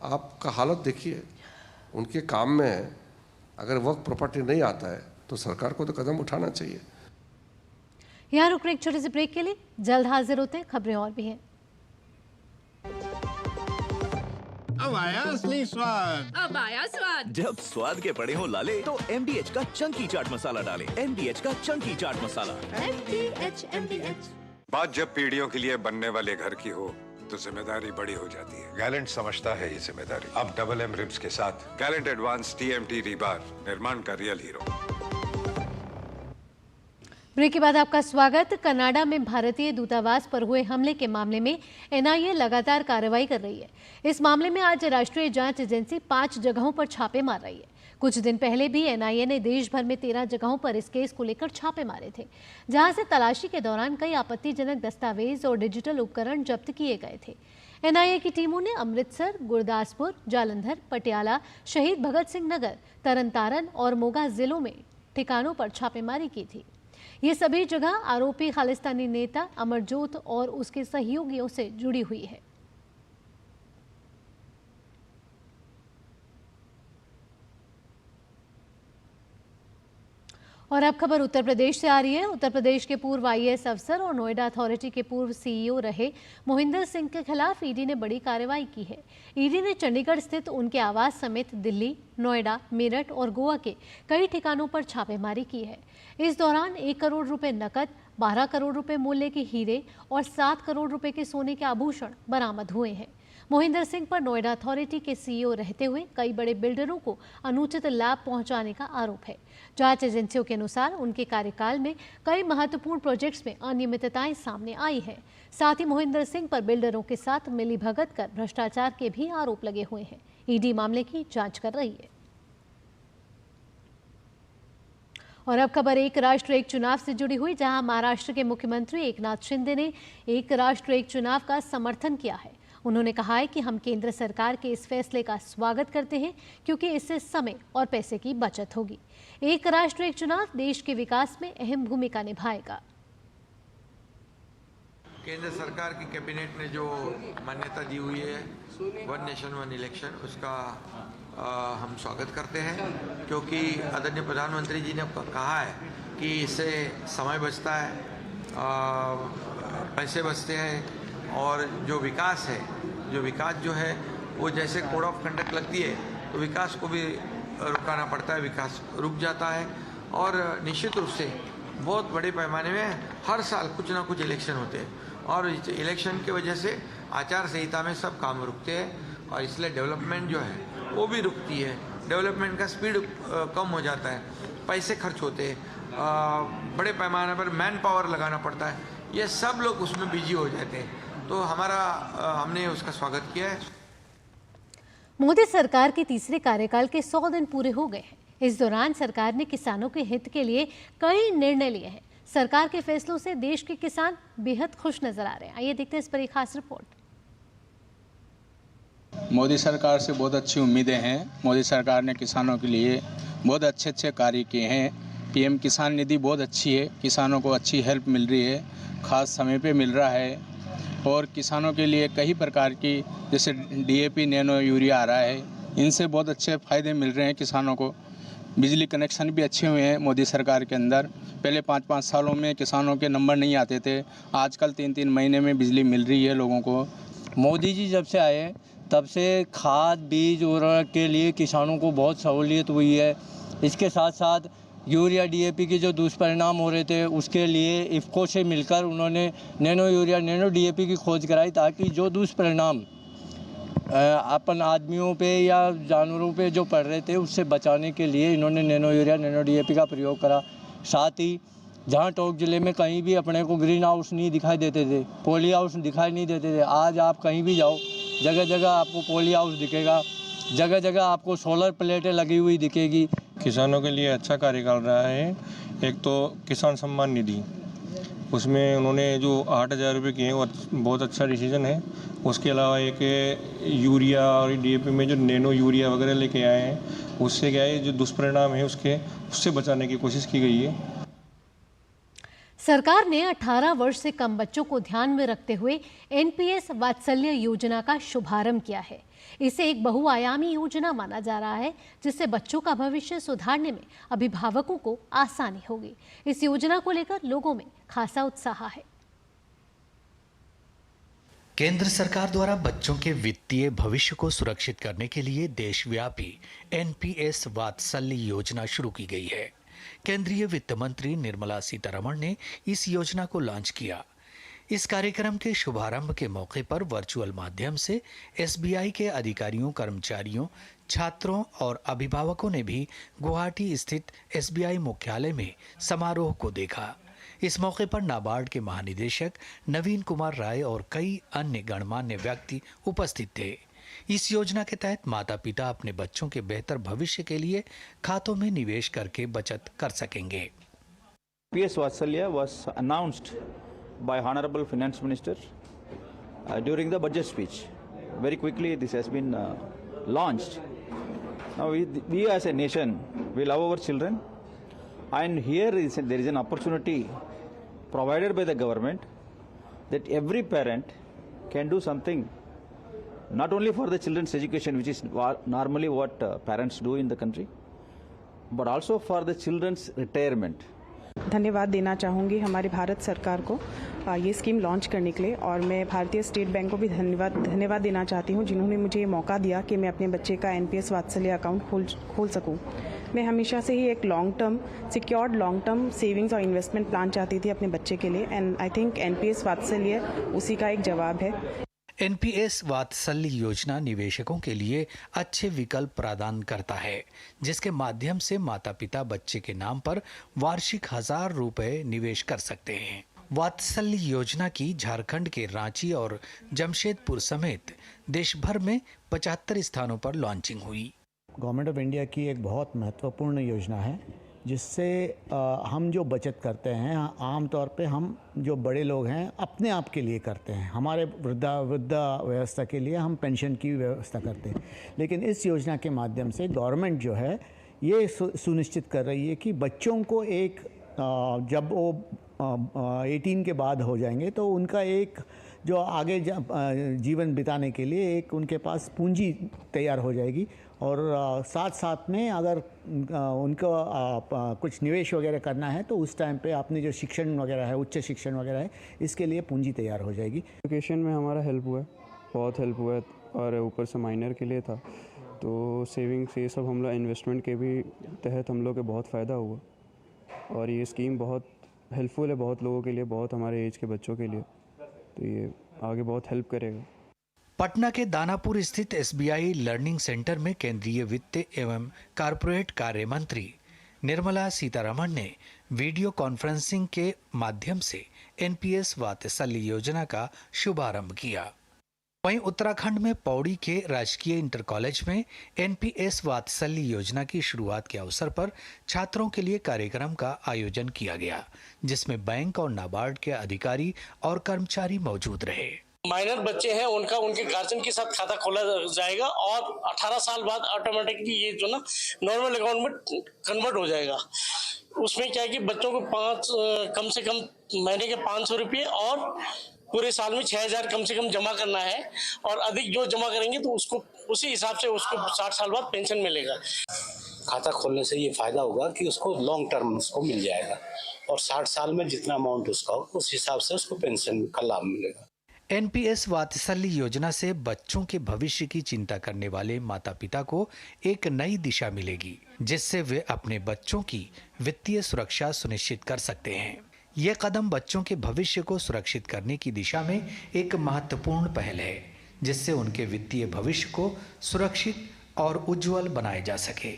आपका हालत देखिए, उनके काम में अगर वक्फ प्रॉपर्टी नहीं आता है तो सरकार को तो कदम उठाना चाहिए। यहाँ रुक रहे एक छोटे से ब्रेक के लिए, जल्द हाजिर होते हैं, खबरें और भी हैं। अब आया असली स्वाद। अब आया स्वाद। जब स्वाद के पड़े हो लाले तो MDH का चंकी चाट मसाला डालें। MDH का चंकी चाट मसाला। MDH। बात जब पीढ़ियों के लिए बनने वाले घर की हो तो जिम्मेदारी बड़ी हो जाती है। गैलेंट समझता है ये जिम्मेदारी। अब डबल M रिब्स के साथ गैलेंट एडवांस TMT रीबार, निर्माण का रियल हीरो। ब्रेक के बाद आपका स्वागत। कनाडा में भारतीय दूतावास पर हुए हमले के मामले में NIA लगातार कार्रवाई कर रही है। इस मामले में आज राष्ट्रीय जांच एजेंसी 5 जगहों पर छापे मार रही है। कुछ दिन पहले भी NIA ने देश भर में 13 जगहों पर इस केस को लेकर छापे मारे थे, जहां से तलाशी के दौरान कई आपत्तिजनक दस्तावेज और डिजिटल उपकरण जब्त किए गए थे। NIA की टीमों ने अमृतसर, गुरदासपुर, जालंधर, पटियाला, शहीद भगत सिंह नगर, तरनतारन और मोगा जिलों में ठिकानों पर छापेमारी की थी। ये सभी जगह आरोपी खालिस्तानी नेता अमरजोत और उसके सहयोगियों से जुड़ी हुई है। और अब खबर उत्तर प्रदेश से आ रही है। उत्तर प्रदेश के पूर्व IAS अफसर और नोएडा अथॉरिटी के पूर्व CEO रहे मोहिंदर सिंह के खिलाफ ईडी ने बड़ी कार्रवाई की है। ईडी ने चंडीगढ़ स्थित उनके आवास समेत दिल्ली, नोएडा, मेरठ और गोवा के कई ठिकानों पर छापेमारी की है। इस दौरान 1 करोड़ रुपए नकद, 12 करोड़ रुपए मूल्य के हीरे और 7 करोड़ रुपए के सोने के आभूषण बरामद हुए हैं। मोहिंदर सिंह पर नोएडा अथॉरिटी के CEO रहते हुए कई बड़े बिल्डरों को अनुचित लाभ पहुंचाने का आरोप है। जांच एजेंसियों के अनुसार उनके कार्यकाल में कई महत्वपूर्ण प्रोजेक्ट्स में अनियमितताएं सामने आई है। साथ ही मोहिंदर सिंह पर बिल्डरों के साथ मिलीभगत कर भ्रष्टाचार के भी आरोप लगे हुए हैं। ईडी मामले की जांच कर रही है। और अब खबर एक राष्ट्र एक चुनाव से जुड़ी हुई, जहां महाराष्ट्र के मुख्यमंत्री एकनाथ शिंदे ने एक राष्ट्र एक चुनाव का समर्थन किया है। उन्होंने कहा है कि हम केंद्र सरकार के इस फैसले का स्वागत करते हैं, क्योंकि इससे समय और पैसे की बचत होगी। एक राष्ट्र एक चुनाव देश के विकास में अहम भूमिका निभाएगा। केंद्र सरकार की कैबिनेट ने जो मान्यता दी हुई है वन नेशन वन इलेक्शन, उसका हम स्वागत करते हैं, क्योंकि आदरणीय प्रधानमंत्री जी ने कहा है कि इससे समय बचता है, पैसे बचते हैं और जो विकास जो है वो जैसे कोड ऑफ कंडक्ट लगती है तो विकास को भी रुकाना पड़ता है, विकास रुक जाता है। और निश्चित रूप से बहुत बड़े पैमाने में हर साल कुछ ना कुछ इलेक्शन होते हैं और इलेक्शन की वजह से आचार संहिता में सब काम रुकते हैं और इसलिए डेवलपमेंट जो है वो भी रुकती है, डेवलपमेंट का स्पीड कम हो जाता है, पैसे खर्च होते हैं, बड़े पैमाने पर मैन पावर लगाना पड़ता है, ये सब लोग उसमें बिजी हो जाते हैं। तो हमने उसका स्वागत किया है। मोदी सरकार के तीसरे कार्यकाल के 100 दिन पूरे हो गए हैं। इस दौरान सरकार ने किसानों के हित के लिए कई निर्णय लिए हैं। सरकार के फैसलों से देश के किसान बेहद खुश नजर आ रहे हैं। आइए देखते हैं इस पर एक खास रिपोर्ट। मोदी सरकार से बहुत अच्छी उम्मीदें हैं। मोदी सरकार ने किसानों के लिए बहुत अच्छे कार्य किए हैं। पीएम किसान निधि बहुत अच्छी है, किसानों को अच्छी हेल्प मिल रही है, खास समय पे मिल रहा है और किसानों के लिए कई प्रकार की जैसे डीएपी नैनो यूरिया आ रहा है, इनसे बहुत अच्छे फ़ायदे मिल रहे हैं किसानों को। बिजली कनेक्शन भी अच्छे हुए हैं मोदी सरकार के अंदर। पहले 5-5 सालों में किसानों के नंबर नहीं आते थे, आजकल 3-3 महीने में बिजली मिल रही है लोगों को। मोदी जी जब से आए तब से खाद बीज उर्वरक के लिए किसानों को बहुत सहूलियत हुई है। इसके साथ साथ यूरिया डीएपी के जो दुष्परिणाम हो रहे थे उसके लिए इफ़को से मिलकर उन्होंने नैनो यूरिया नैनो डीएपी की खोज कराई, ताकि जो दुष्परिणाम अपन आदमियों पे या जानवरों पे जो पड़ रहे थे उससे बचाने के लिए इन्होंने नैनो यूरिया नैनो डीएपी का प्रयोग करा। साथ ही जहाँ टोंक ज़िले में कहीं भी अपने को ग्रीन हाउस नहीं दिखाई देते थे, पॉली हाउस दिखाई नहीं देते थे, आज आप कहीं भी जाओ जगह जगह आपको पॉली हाउस दिखेगा, जगह जगह आपको सोलर प्लेटें लगी हुई दिखेगी। किसानों के लिए अच्छा कार्य कर रहा है। एक तो किसान सम्मान निधि, उसमें उन्होंने जो 8,000 रुपये किए वो बहुत अच्छा डिसीजन है। उसके अलावा एक यूरिया और डीएपी में जो नैनो यूरिया वगैरह लेके आए हैं, उससे क्या है जो दुष्परिणाम है उससे बचाने की कोशिश की गई है। सरकार ने 18 वर्ष से कम बच्चों को ध्यान में रखते हुए एनपीएस वात्सल्य योजना का शुभारंभ किया है। इसे एक बहुआयामी योजना माना जा रहा है, जिससे बच्चों का भविष्य सुधारने में अभिभावकों को आसानी होगी। इस योजना को लेकर लोगों में खासा उत्साह है। केंद्र सरकार द्वारा बच्चों के वित्तीय भविष्य को सुरक्षित करने के लिए देशव्यापी एनपीएस वात्सल्य योजना शुरू की गई है। केंद्रीय वित्त मंत्री निर्मला सीतारमण ने इस योजना को लॉन्च किया। इस कार्यक्रम के शुभारंभ के मौके पर वर्चुअल माध्यम से एसबीआई के अधिकारियों, कर्मचारियों, छात्रों और अभिभावकों ने भी गुवाहाटी स्थित एसबीआई मुख्यालय में समारोह को देखा। इस मौके पर नाबार्ड के महानिदेशक नवीन कुमार राय और कई अन्य गणमान्य व्यक्ति उपस्थित थे। इस योजना के तहत माता पिता अपने बच्चों के बेहतर भविष्य के लिए खातों में निवेश करके बचत कर सकेंगे। PS Vatsalya was announced by Honorable Finance Minister during the budget speech. Very quickly this has been launched. Now we as a nation, we love our children, and here there is an opportunity provided by the government that every parent can do something, not only for the children's education, which is normally what parents do in the country, but also for the children's retirement. धन्यवाद देना चाहूँगी हमारी भारत सरकार को ये scheme launch करने के लिए, और मैं भारतीय स्टेट बैंक को भी धन्यवाद देना चाहती हूँ जिन्होंने मुझे ये मौका दिया कि मैं अपने बच्चे का एनपीएस वात्सल्य अकाउंट खोल सकूँ। मैं हमेशा से ही एक सिक्योर्ड लॉन्ग टर्म सेविंग्स और इन्वेस्टमेंट प्लान चाहती थी अपने बच्चे के लिए, एंड आई थिंक एनपीएस वात्सल्य उसी का एक जवाब है। एनपीएस वात्सल्य योजना निवेशकों के लिए अच्छे विकल्प प्रदान करता है, जिसके माध्यम से माता पिता बच्चे के नाम पर वार्षिक 1,000 रुपए निवेश कर सकते हैं। वात्सल्य योजना की झारखंड के रांची और जमशेदपुर समेत देश भर में 75 स्थानों पर लॉन्चिंग हुई। गवर्नमेंट ऑफ इंडिया की एक बहुत महत्वपूर्ण योजना है, जिससे हम जो बचत करते हैं आम तौर पे हम जो बड़े लोग हैं अपने आप के लिए करते हैं, हमारे वृद्धा व्यवस्था के लिए हम पेंशन की व्यवस्था करते हैं। लेकिन इस योजना के माध्यम से गवर्नमेंट जो है ये सुनिश्चित कर रही है कि बच्चों को एक जब वो 18 के बाद हो जाएंगे तो उनका एक जो आगे जीवन बिताने के लिए एक उनके पास पूंजी तैयार हो जाएगी। और साथ साथ में अगर उनको कुछ निवेश वगैरह करना है तो उस टाइम पे आपने जो शिक्षण वगैरह है, उच्च शिक्षण वगैरह है, इसके लिए पूंजी तैयार हो जाएगी। एजुकेशन में हमारा हेल्प हुआ है, बहुत हेल्प हुआ है, और ऊपर से माइनर के लिए था तो सेविंग्स ये सब हम लोग इन्वेस्टमेंट के भी तहत हम लोग के बहुत फ़ायदा हुआ। और ये स्कीम बहुत हेल्पफुल है बहुत लोगों के लिए, बहुत हमारे एज के बच्चों के लिए, तो ये आगे बहुत हेल्प करेगा। पटना के दानापुर स्थित SBI लर्निंग सेंटर में केंद्रीय वित्त एवं कारपोरेट कार्य मंत्री निर्मला सीतारमण ने वीडियो कॉन्फ्रेंसिंग के माध्यम से NPS वात्सल्य योजना का शुभारंभ किया। वहीं उत्तराखंड में पौड़ी के राजकीय इंटर कॉलेज में NPS वात्सल्य योजना की शुरुआत के अवसर पर छात्रों के लिए कार्यक्रम का आयोजन किया गया, जिसमें बैंक और नाबार्ड के अधिकारी और कर्मचारी मौजूद रहे। माइनर बच्चे हैं उनका उनके गार्जियन के साथ खाता खोला जाएगा और 18 साल बाद ऑटोमेटिकली ये जो ना नॉर्मल अकाउंट में कन्वर्ट हो जाएगा। उसमें क्या है कि बच्चों को कम से कम महीने के 500 रुपये और पूरे साल में 6000 कम से कम जमा करना है, और अधिक जो जमा करेंगे तो उसको उसी हिसाब से उसको 60 साल बाद पेंशन मिलेगा। खाता खोलने से ये फायदा होगा कि उसको लॉन्ग टर्म उसको मिल जाएगा और 60 साल में जितना अमाउंट उसका हो उस हिसाब से उसको पेंशन का लाभ मिलेगा। NPS वात्सल्य योजना से बच्चों के भविष्य की चिंता करने वाले माता पिता को एक नई दिशा मिलेगी, जिससे वे अपने बच्चों की वित्तीय सुरक्षा सुनिश्चित कर सकते हैं। यह कदम बच्चों के भविष्य को सुरक्षित करने की दिशा में एक महत्वपूर्ण पहल है, जिससे उनके वित्तीय भविष्य को सुरक्षित और उज्जवल बनाया जा सके।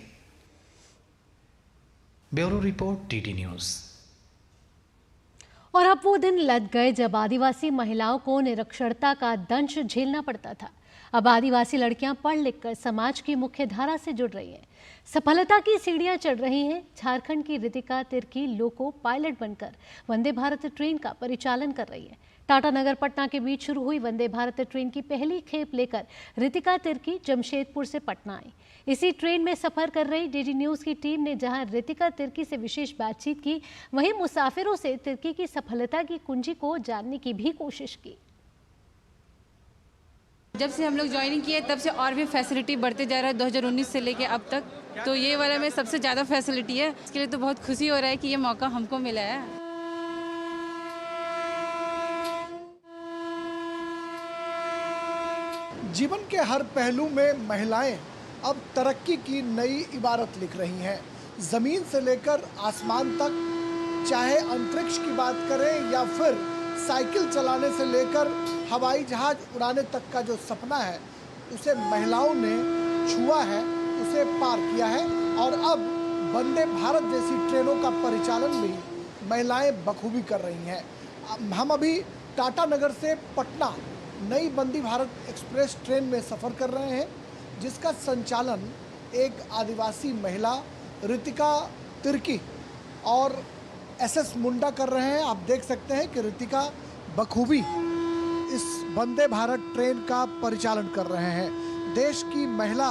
Bureau report DD news. और अब वो दिन लग गए जब आदिवासी महिलाओं को निरक्षरता का दंश झेलना पड़ता था। अब आदिवासी लड़कियां पढ़ लिख कर समाज की मुख्य धारा से जुड़ रही हैं, सफलता की सीढ़ियां चढ़ रही हैं। झारखंड की रितिका तिर्की लोको पायलट बनकर वंदे भारत ट्रेन का परिचालन कर रही है। टाटा नगर पटना के बीच शुरू हुई वंदे भारत ट्रेन की पहली खेप लेकर रितिका तिर्की जमशेदपुर से पटना आई। इसी ट्रेन में सफर कर रही DD न्यूज़ की टीम ने जहां रितिका तिर्की से विशेष बातचीत की, वहीं मुसाफिरों से तिर्की की सफलता की कुंजी को जानने की भी कोशिश की। जब से हम लोग ज्वाइनिंग किए तब से और भी फैसिलिटी बढ़ते जा रहा है, 2019 से लेके अब तक, तो ये वाला में सबसे ज़्यादा फैसिलिटी है। इसके लिए तो बहुत खुशी हो रहा है कि ये मौका हमको मिला है। जीवन के हर पहलू में महिलाएं अब तरक्की की नई इबारत लिख रही हैं। ज़मीन से लेकर आसमान तक, चाहे अंतरिक्ष की बात करें या फिर साइकिल चलाने से लेकर हवाई जहाज उड़ाने तक का जो सपना है उसे महिलाओं ने छुआ है, उसे पार किया है। और अब वंदे भारत जैसी ट्रेनों का परिचालन भी महिलाएं बखूबी कर रही हैं। हम अभी टाटा नगर से पटना नई वंदे भारत एक्सप्रेस ट्रेन में सफ़र कर रहे हैं, जिसका संचालन एक आदिवासी महिला रितिका तिर्की और SS मुंडा कर रहे हैं। आप देख सकते हैं कि रितिका बखूबी इस वंदे भारत ट्रेन का परिचालन कर रहे हैं। देश की महिला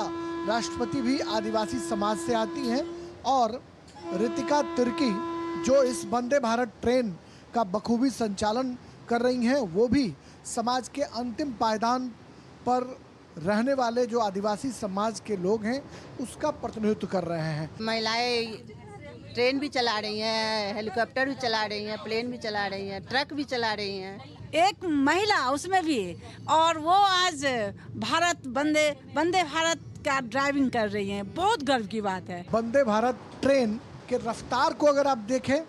राष्ट्रपति भी आदिवासी समाज से आती हैं और रितिका तिर्की जो इस वंदे भारत ट्रेन का बखूबी संचालन कर रही हैं, वो भी समाज के अंतिम पायदान पर रहने वाले जो आदिवासी समाज के लोग हैं उसका प्रतिनिधित्व कर रहे हैं। महिलाएं ट्रेन भी चला रही हैं, हेलीकॉप्टर भी चला रही हैं, प्लेन भी चला रही हैं, ट्रक भी चला रही हैं। एक महिला उसमें भी, और वो आज वंदे भारत का ड्राइविंग कर रही हैं। बहुत गर्व की बात है। वंदे भारत ट्रेन के रफ्तार को अगर आप देखें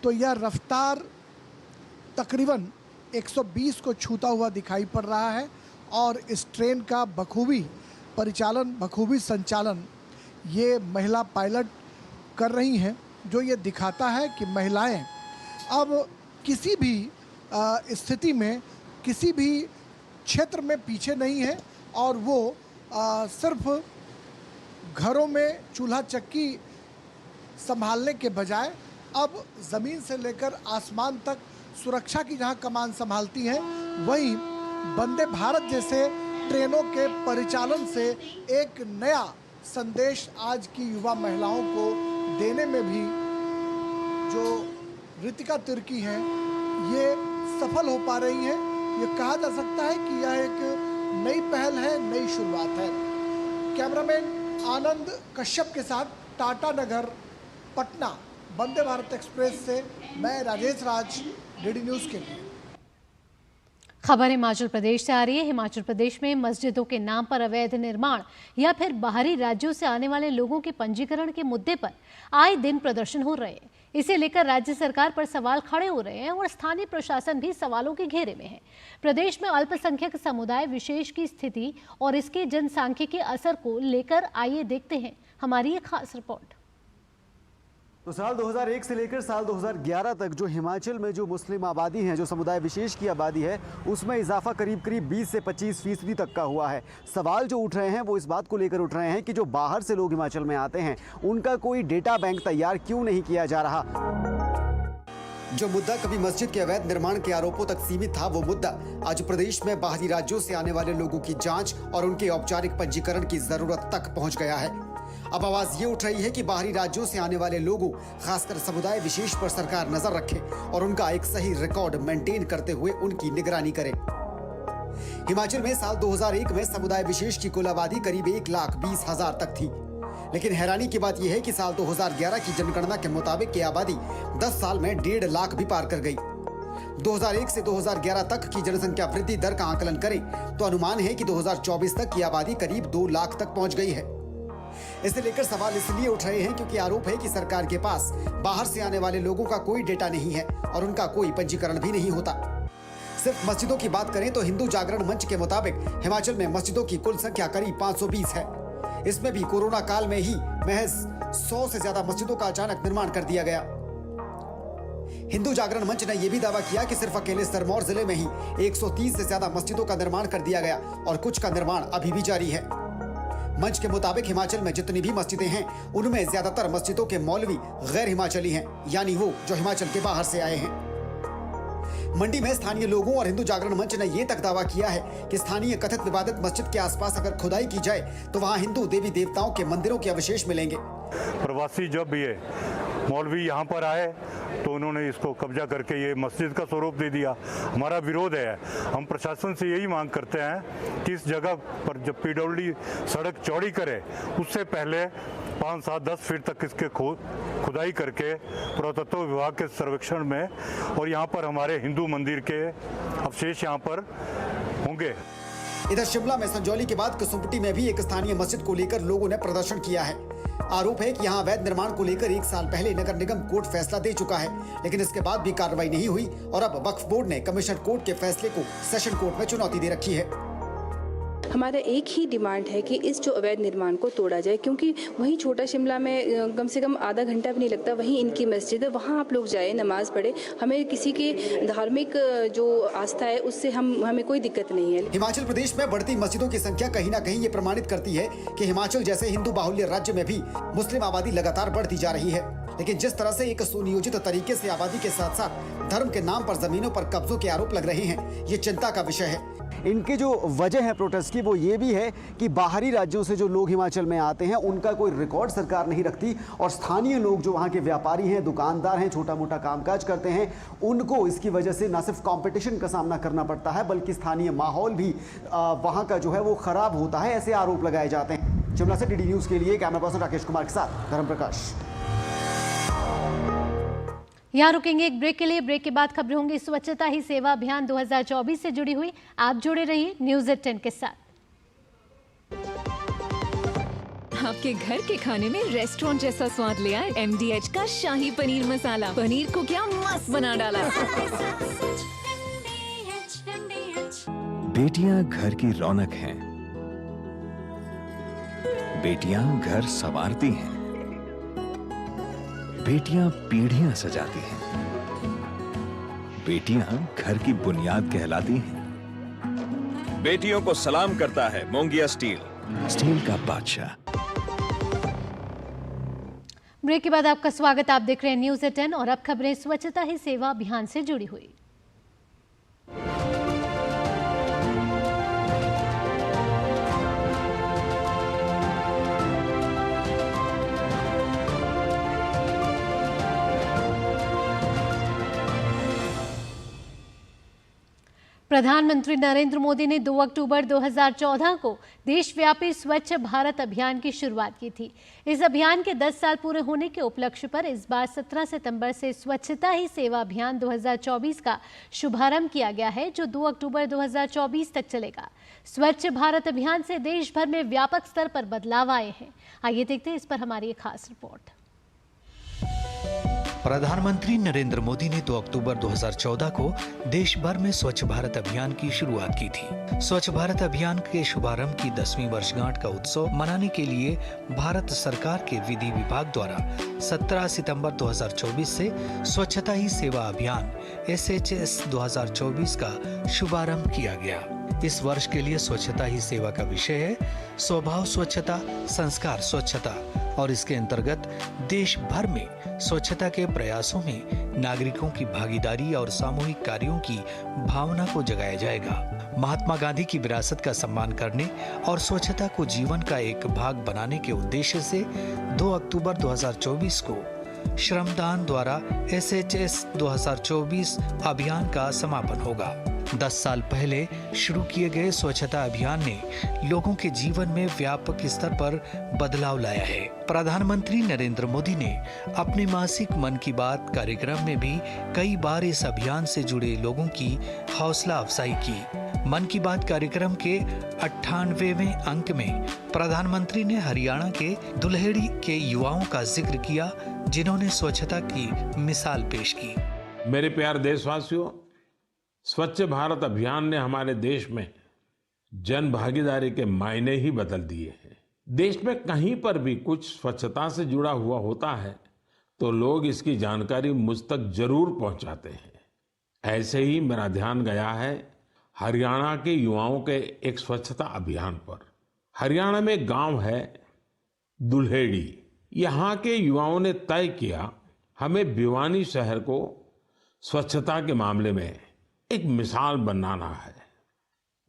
तो यह रफ्तार तकरीबन 120 को छूता हुआ दिखाई पड़ रहा है और इस ट्रेन का बखूबी परिचालन, बखूबी संचालन ये महिला पायलट कर रही हैं, जो ये दिखाता है कि महिलाएं अब किसी भी स्थिति में, किसी भी क्षेत्र में पीछे नहीं है और वो सिर्फ घरों में चूल्हा चक्की संभालने के बजाय अब ज़मीन से लेकर आसमान तक सुरक्षा की जहां कमान संभालती हैं, वहीं वंदे भारत जैसे ट्रेनों के परिचालन से एक नया संदेश आज की युवा महिलाओं को देने में भी जो ऋतिका तिर्की हैं, ये सफल हो पा रही हैं। ये कहा जा सकता है कि यह एक नई पहल है, नई शुरुआत है। कैमरामैन आनंद कश्यप के साथ टाटा नगर, पटना, वंदे भारत एक्सप्रेस से मैं राजेश राज, डीडी न्यूज़ के लिए। खबर हिमाचल प्रदेश से आ रही है। हिमाचल प्रदेश में मस्जिदों के नाम पर अवैध निर्माण या फिर बाहरी राज्यों से आने वाले लोगों के पंजीकरण के मुद्दे पर आए दिन प्रदर्शन हो रहे हैं। इसे लेकर राज्य सरकार पर सवाल खड़े हो रहे हैं और स्थानीय प्रशासन भी सवालों के घेरे में है। प्रदेश में अल्पसंख्यक समुदाय विशेष की स्थिति और इसके जनसांख्यिकीय असर को लेकर आइए देखते हैं हमारी ये खास रिपोर्ट। तो साल 2001 से लेकर साल 2011 तक जो हिमाचल में जो मुस्लिम आबादी है, जो समुदाय विशेष की आबादी है, उसमें इजाफा करीब 20 से 25% तक का हुआ है। सवाल जो उठ रहे हैं वो इस बात को लेकर उठ रहे हैं कि जो बाहर से लोग हिमाचल में आते हैं उनका कोई डेटा बैंक तैयार क्यों नहीं किया जा रहा। जो मुद्दा कभी मस्जिद के अवैध निर्माण के आरोपों तक सीमित था, वो मुद्दा आज प्रदेश में बाहरी राज्यों से आने वाले लोगों की जांच और उनके औपचारिक पंजीकरण की जरूरत तक पहुंच गया है। अब आवाज ये उठ रही है कि बाहरी राज्यों से आने वाले लोगों, खासकर समुदाय विशेष पर सरकार नजर रखे और उनका एक सही रिकॉर्ड मेंटेन करते हुए उनकी निगरानी करे। हिमाचल में साल 2001 में समुदाय विशेष की कुल आबादी करीब 1,20,000 तक थी, लेकिन हैरानी की बात यह है कि साल 2011 की जनगणना के मुताबिक ये आबादी 10 साल में 1.5 लाख भी पार कर गई। 2001 से 2011 तक की जनसंख्या वृद्धि दर का आकलन करें तो अनुमान है कि 2024 तक की आबादी करीब 2 लाख तक पहुंच गई है। इसे लेकर सवाल इसलिए उठ रहे हैं क्योंकि आरोप है कि सरकार के पास बाहर से आने वाले लोगों का कोई डेटा नहीं है और उनका कोई पंजीकरण भी नहीं होता। सिर्फ मस्जिदों की बात करें तो हिंदू जागरण मंच के मुताबिक हिमाचल में मस्जिदों की कुल संख्या करीब 520 है। इसमें भी कोरोना काल में ही महज 100 से ज्यादा मस्जिदों का अचानक निर्माण कर दिया गया। हिंदू जागरण मंच ने यह भी दावा किया कि सिर्फ अकेले सिरमौर जिले में ही 130 से ज्यादा मस्जिदों का निर्माण कर दिया गया और कुछ का निर्माण अभी भी जारी है। मंच के मुताबिक हिमाचल में जितनी भी मस्जिदें हैं उनमें ज्यादातर मस्जिदों के मौलवी गैर हिमाचली हैं, यानी वो जो हिमाचल के बाहर से आए हैं। मंडी में स्थानीय लोगों और हिंदू जागरण मंच ने यह तक दावा किया है कि स्थानीय कथित विवादित मस्जिद के आसपास अगर खुदाई की जाए तो वहां हिंदू देवी देवताओं के मंदिरों के अवशेष मिलेंगे। प्रवासी जब ये मौलवी यहाँ पर आए तो उन्होंने इसको कब्जा करके ये मस्जिद का स्वरूप दे दिया। हमारा विरोध है, हम प्रशासन से यही मांग करते हैं कि इस जगह पर जब पीडब्ल्यूडी सड़क चौड़ी करे उससे पहले 5, 7, 10 फीट तक इसके खुदाई करके पुरातत्व विभाग के सर्वेक्षण में और यहाँ पर हमारे हिंदू मंदिर के अवशेष यहाँ पर होंगे। इधर शिमला में संजौली के बाद कसुम्पटी में भी एक स्थानीय मस्जिद को लेकर लोगों ने प्रदर्शन किया है। आरोप है कि यहाँ अवैध निर्माण को लेकर 1 साल पहले नगर निगम कोर्ट फैसला दे चुका है, लेकिन इसके बाद भी कार्रवाई नहीं हुई और अब वक्फ बोर्ड ने कमिश्नर कोर्ट के फैसले को सेशन कोर्ट में चुनौती दे रखी है। हमारा एक ही डिमांड है कि इस जो अवैध निर्माण को तोड़ा जाए, क्योंकि वहीं छोटा शिमला में कम से कम आधा घंटा भी नहीं लगता, वहीं इनकी मस्जिद है, वहाँ आप लोग जाए, नमाज पढ़े। हमें किसी के धार्मिक जो आस्था है उससे हमें कोई दिक्कत नहीं है। हिमाचल प्रदेश में बढ़ती मस्जिदों की संख्या कहीं न कहीं ये प्रमाणित करती है कि हिमाचल जैसे हिंदू बाहुल्य राज्य में भी मुस्लिम आबादी लगातार बढ़ती जा रही है। लेकिन जिस तरह से एक सुनियोजित तरीके से आबादी के साथ साथ धर्म के नाम पर जमीनों पर कब्जों के आरोप लग रहे हैं, ये चिंता का विषय है। इनकी जो वजह है प्रोटेस्ट की वो ये भी है कि बाहरी राज्यों से जो लोग हिमाचल में आते हैं उनका कोई रिकॉर्ड सरकार नहीं रखती और स्थानीय लोग जो वहाँ के व्यापारी हैं, दुकानदार हैं, छोटा मोटा कामकाज करते हैं, उनको इसकी वजह से न सिर्फ कंपटीशन का सामना करना पड़ता है बल्कि स्थानीय माहौल भी वहाँ का जो है वो खराब होता है, ऐसे आरोप लगाए जाते हैं। शिमला से डीडी न्यूज़ के लिए कैमरा पर्सन राकेश कुमार के साथ धर्म प्रकाश। यहाँ रुकेंगे एक ब्रेक के लिए। ब्रेक के बाद खबरें होंगी स्वच्छता ही सेवा अभियान 2024 से जुड़ी हुई। आप जुड़े रहिए न्यूज़ 18 के साथ। आपके घर के खाने में रेस्टोरेंट जैसा स्वाद ले आए MDH का शाही पनीर मसाला। पनीर को क्या मस्त बना डाला। बेटियां घर की रौनक हैं। बेटियां घर संवारती हैं। बेटियां पीढ़ियां सजाती हैं। बेटियां घर की बुनियाद कहलाती हैं। बेटियों को सलाम करता है मोंगिया स्टील, स्टील का बादशाह। ब्रेक के बाद आपका स्वागत। आप देख रहे हैं न्यूज़ 18 और अब खबरें स्वच्छता ही सेवा अभियान से जुड़ी हुई। प्रधानमंत्री नरेंद्र मोदी ने 2 अक्टूबर 2014 को देशव्यापी स्वच्छ भारत अभियान की शुरुआत की थी। इस अभियान के 10 साल पूरे होने के उपलक्ष्य पर इस बार 17 सितंबर से स्वच्छता ही सेवा अभियान 2024 का शुभारंभ किया गया है, जो 2 अक्टूबर 2024 तक चलेगा। स्वच्छ भारत अभियान से देश भर में व्यापक स्तर पर बदलाव आए हैं। आइए देखते हैं इस पर हमारी एक खास रिपोर्ट। प्रधानमंत्री नरेंद्र मोदी ने 2 अक्टूबर 2014 को देश भर में स्वच्छ भारत अभियान की शुरुआत की थी। स्वच्छ भारत अभियान के शुभारंभ की 10वीं वर्षगांठ का उत्सव मनाने के लिए भारत सरकार के विधि विभाग द्वारा 17 सितंबर 2024 से स्वच्छता ही सेवा अभियान SHS 2024 का शुभारंभ किया गया। इस वर्ष के लिए स्वच्छता ही सेवा का विषय है स्वभाव स्वच्छता, संस्कार स्वच्छता, और इसके अंतर्गत देश भर में स्वच्छता के प्रयासों में नागरिकों की भागीदारी और सामूहिक कार्यों की भावना को जगाया जाएगा। महात्मा गांधी की विरासत का सम्मान करने और स्वच्छता को जीवन का एक भाग बनाने के उद्देश्य से 2 अक्टूबर 2024 को श्रमदान द्वारा SHS 2024 अभियान का समापन होगा। 10 साल पहले शुरू किए गए स्वच्छता अभियान ने लोगों के जीवन में व्यापक स्तर पर बदलाव लाया है। प्रधानमंत्री नरेंद्र मोदी ने अपने मासिक मन की बात कार्यक्रम में भी कई बार इस अभियान से जुड़े लोगों की हौसला अफजाई की। मन की बात कार्यक्रम के 98वें अंक में प्रधानमंत्री ने हरियाणा के दुल्हेड़ी के युवाओं का जिक्र किया, जिन्होंने स्वच्छता की मिसाल पेश की। मेरे प्यारे देशवासियों, स्वच्छ भारत अभियान ने हमारे देश में जन भागीदारी के मायने ही बदल दिए हैं। देश में कहीं पर भी कुछ स्वच्छता से जुड़ा हुआ होता है तो लोग इसकी जानकारी मुझ तक जरूर पहुंचाते हैं। ऐसे ही मेरा ध्यान गया है हरियाणा के युवाओं के एक स्वच्छता अभियान पर। हरियाणा में एक गांव है दुल्हेड़ी। यहाँ के युवाओं ने तय किया हमें भिवानी शहर को स्वच्छता के मामले में एक मिसाल बनाना है।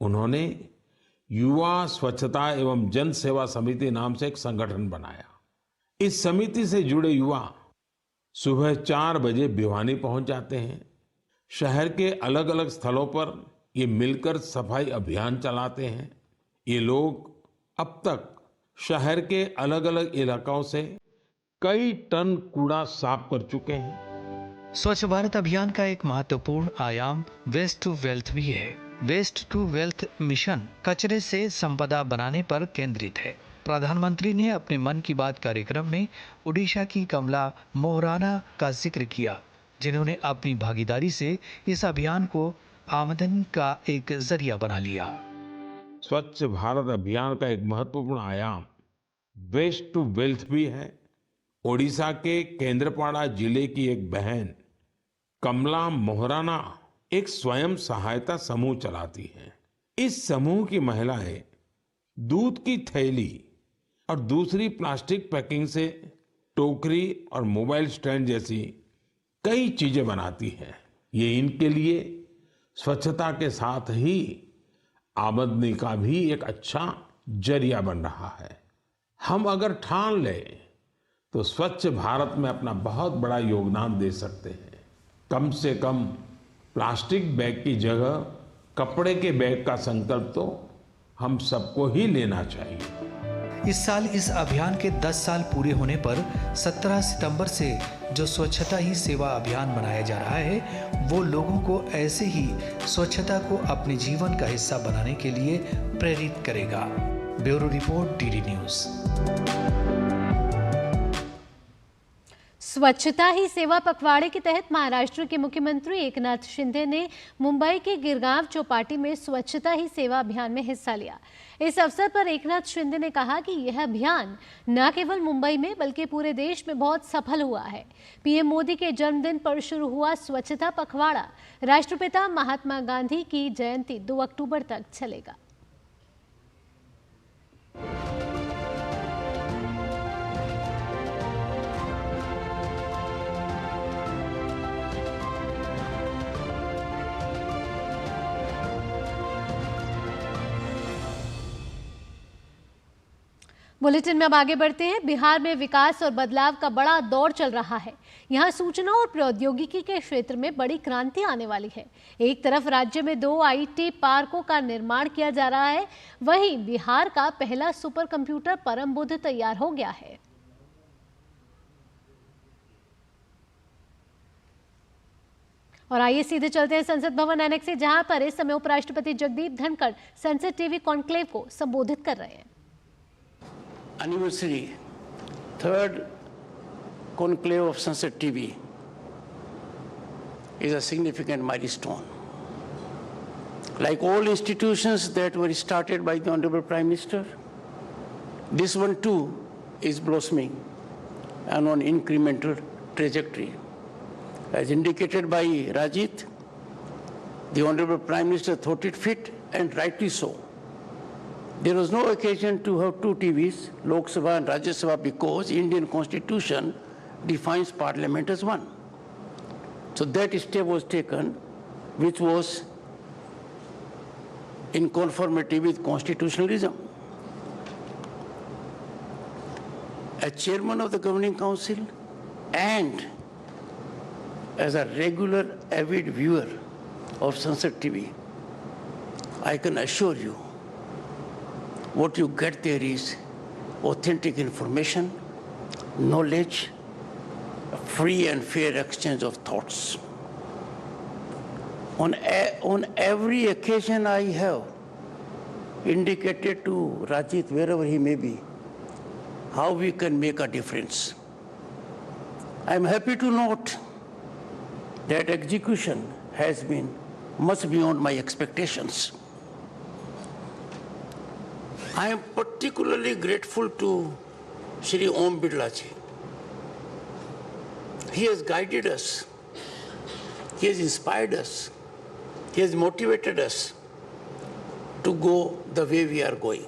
उन्होंने युवा स्वच्छता एवं जन सेवा समिति नाम से एक संगठन बनाया। इस समिति से जुड़े युवा सुबह 4 बजे भिवानी पहुंच जाते हैं। शहर के अलग अलग स्थलों पर ये मिलकर सफाई अभियान चलाते हैं। ये लोग अब तक शहर के अलग अलग इलाकों से कई टन कूड़ा साफ कर चुके हैं। स्वच्छ भारत अभियान का एक महत्वपूर्ण आयाम वेस्ट टू वेल्थ भी है। वेस्ट टू वेल्थ मिशन कचरे से संपदा बनाने पर केंद्रित है। प्रधानमंत्री ने अपने मन की बात कार्यक्रम में उड़ीसा की कमला मोहराना का जिक्र किया, जिन्होंने अपनी भागीदारी से इस अभियान को आमदनी का एक जरिया बना लिया। स्वच्छ भारत अभियान का एक महत्वपूर्ण आयाम वेस्ट टू वेल्थ भी है। ओडिशा के केंद्रपाड़ा जिले की एक बहन कमला मोहराना एक स्वयं सहायता समूह चलाती है। इस समूह की महिलाएं दूध की थैली और दूसरी प्लास्टिक पैकिंग से टोकरी और मोबाइल स्टैंड जैसी कई चीजें बनाती हैं। ये इनके लिए स्वच्छता के साथ ही आमदनी का भी एक अच्छा जरिया बन रहा है। हम अगर ठान लें तो स्वच्छ भारत में अपना बहुत बड़ा योगदान दे सकते हैं। कम से कम प्लास्टिक बैग की जगह कपड़े के बैग का संकल्प तो हम सबको ही लेना चाहिए। इस साल इस अभियान के 10 साल पूरे होने पर 17 सितंबर से जो स्वच्छता ही सेवा अभियान मनाया जा रहा है, वो लोगों को ऐसे ही स्वच्छता को अपने जीवन का हिस्सा बनाने के लिए प्रेरित करेगा। Bureau report, DD news. स्वच्छता ही सेवा पखवाड़े के तहत महाराष्ट्र के मुख्यमंत्री एकनाथ शिंदे ने मुंबई के गिरगांव चौपाटी में स्वच्छता ही सेवा अभियान में हिस्सा लिया। इस अवसर पर एकनाथ शिंदे ने कहा कि यह अभियान न केवल मुंबई में बल्कि पूरे देश में बहुत सफल हुआ है। पीएम मोदी के जन्मदिन पर शुरू हुआ स्वच्छता पखवाड़ा राष्ट्रपिता महात्मा गांधी की जयंती 2 अक्टूबर तक चलेगा। बुलेटिन में अब आगे बढ़ते हैं। बिहार में विकास और बदलाव का बड़ा दौर चल रहा है। यहाँ सूचना और प्रौद्योगिकी के क्षेत्र में बड़ी क्रांति आने वाली है। एक तरफ राज्य में 2 IT पार्कों का निर्माण किया जा रहा है, वहीं बिहार का पहला सुपर कंप्यूटर परम बुद्ध तैयार हो गया है। और आइए सीधे चलते हैं संसद भवन एनेक्स से, जहां पर इस समय उपराष्ट्रपति जगदीप धनखड़ संसद टीवी कॉन्क्लेव को संबोधित कर रहे हैं। Anniversary, 3rd conclave of Sunset TV is a significant milestone. Like all institutions that were started by the Honorable Prime Minister, this one too is blossoming and on incremental trajectory. As indicated by Rajit, the Honorable Prime Minister thought it fit, and rightly so. There was no occasion to have 2 TVs, Lok Sabha and Rajya Sabha, because Indian Constitution defines Parliament as one. So that step was taken, which was in conformity with constitutionalism. As chairman of the Governing Council and as a regular avid viewer of Sunset TV, I can assure you what you get there is authentic information, knowledge, free and fair exchange of thoughts. On every occasion I have indicated to Rajit, wherever he may be, how we can make a difference. I am happy to note that execution has been much beyond my expectations. I am particularly grateful to Shri Om Birla ji. He has guided us, he has inspired us, he has motivated us to go the way we are going.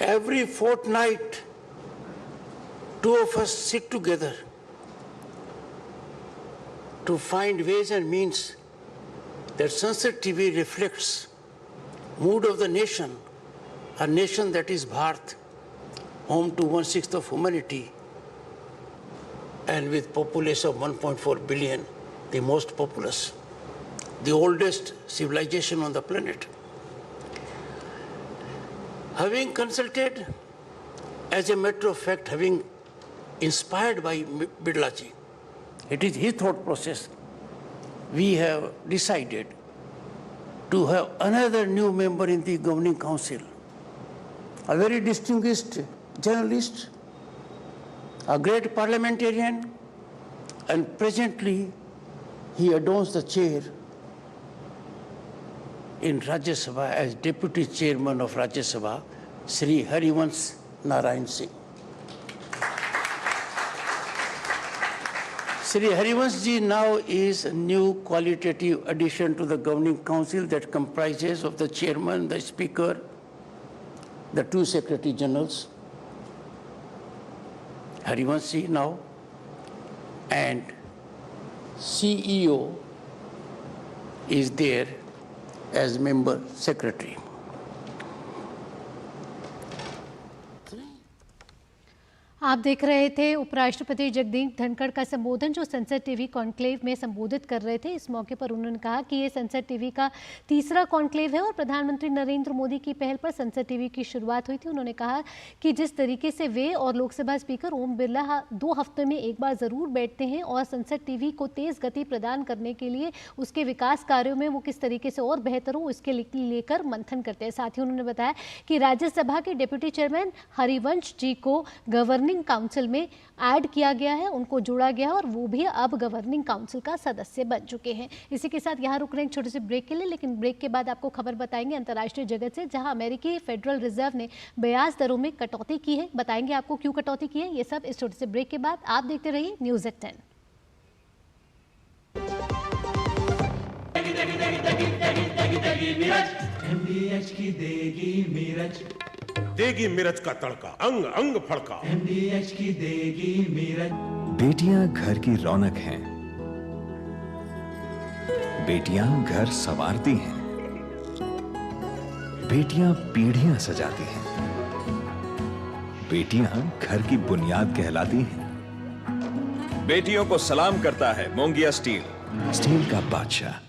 Every fortnight, 2 of us sit together to find ways and means that Sunset TV reflects mood of the nation, a nation that is Bharat, home to 1/6 of humanity, and with population of 1.4 billion, the most populous, the oldest civilization on the planet. Having consulted, as a matter of fact, having inspired by Birla ji, it is his thought process, we have decided to have another new member in the Governing Council, a very distinguished journalist, a great parliamentarian, and presently he adorns the chair in Rajya Sabha as Deputy Chairman of Rajya Sabha, Sri Harivansh Narayan Singh. Sri Harivansh ji now is a new qualitative addition to the Governing Council that comprises of the Chairman, the Speaker, the 2 Secretary Generals, Harivansh ji now, and CEO is there as member secretary. आप देख रहे थे उपराष्ट्रपति जगदीप धनखड़ का संबोधन, जो संसद TV conclave में संबोधित कर रहे थे। इस मौके पर उन्होंने कहा कि ये संसद टीवी का 3रा कॉन्क्लेव है और प्रधानमंत्री नरेंद्र मोदी की पहल पर संसद टीवी की शुरुआत हुई थी। उन्होंने कहा कि जिस तरीके से वे और लोकसभा स्पीकर ओम बिरला 2 हफ्ते में एक बार ज़रूर बैठते हैं और संसद टीवी को तेज़ गति प्रदान करने के लिए, उसके विकास कार्यों में वो किस तरीके से और बेहतर हो, इसके लेकर मंथन करते हैं। साथ ही उन्होंने बताया कि राज्यसभा के डिप्टी चेयरमैन हरिवंश जी को गवर्निंग काउंसिल में ऐड किया गया है, उनको जोड़ा गया है और वो भी अब गवर्निंग काउंसिल का सदस्य बन चुके हैं। इसी के साथ यहाँ रुक रहे हैं छोटे से ब्रेक के लिए, लेकिन ब्रेक के बाद आपको खबर बताएंगे अंतर्राष्ट्रीय जगत से, जहां अमेरिकी फेडरल रिजर्व ने ब्याज दरों में कटौती की है। बताएंगे आपको क्यों कटौती की है, ये सब इस छोटे से ब्रेक के बाद। आप देखते रहिए न्यूज़ एट 10। MDH की देगी मिर्च, देगी मिर्च का तड़का, अंग अंग फड़का। MDH की देगी मिर्च। बेटियां घर की रौनक हैं, बेटियां घर संवारती हैं, बेटियां पीढ़ियां सजाती हैं, बेटियां घर की बुनियाद कहलाती हैं। बेटियों को सलाम करता है मोंगिया स्टील, स्टील का बादशाह।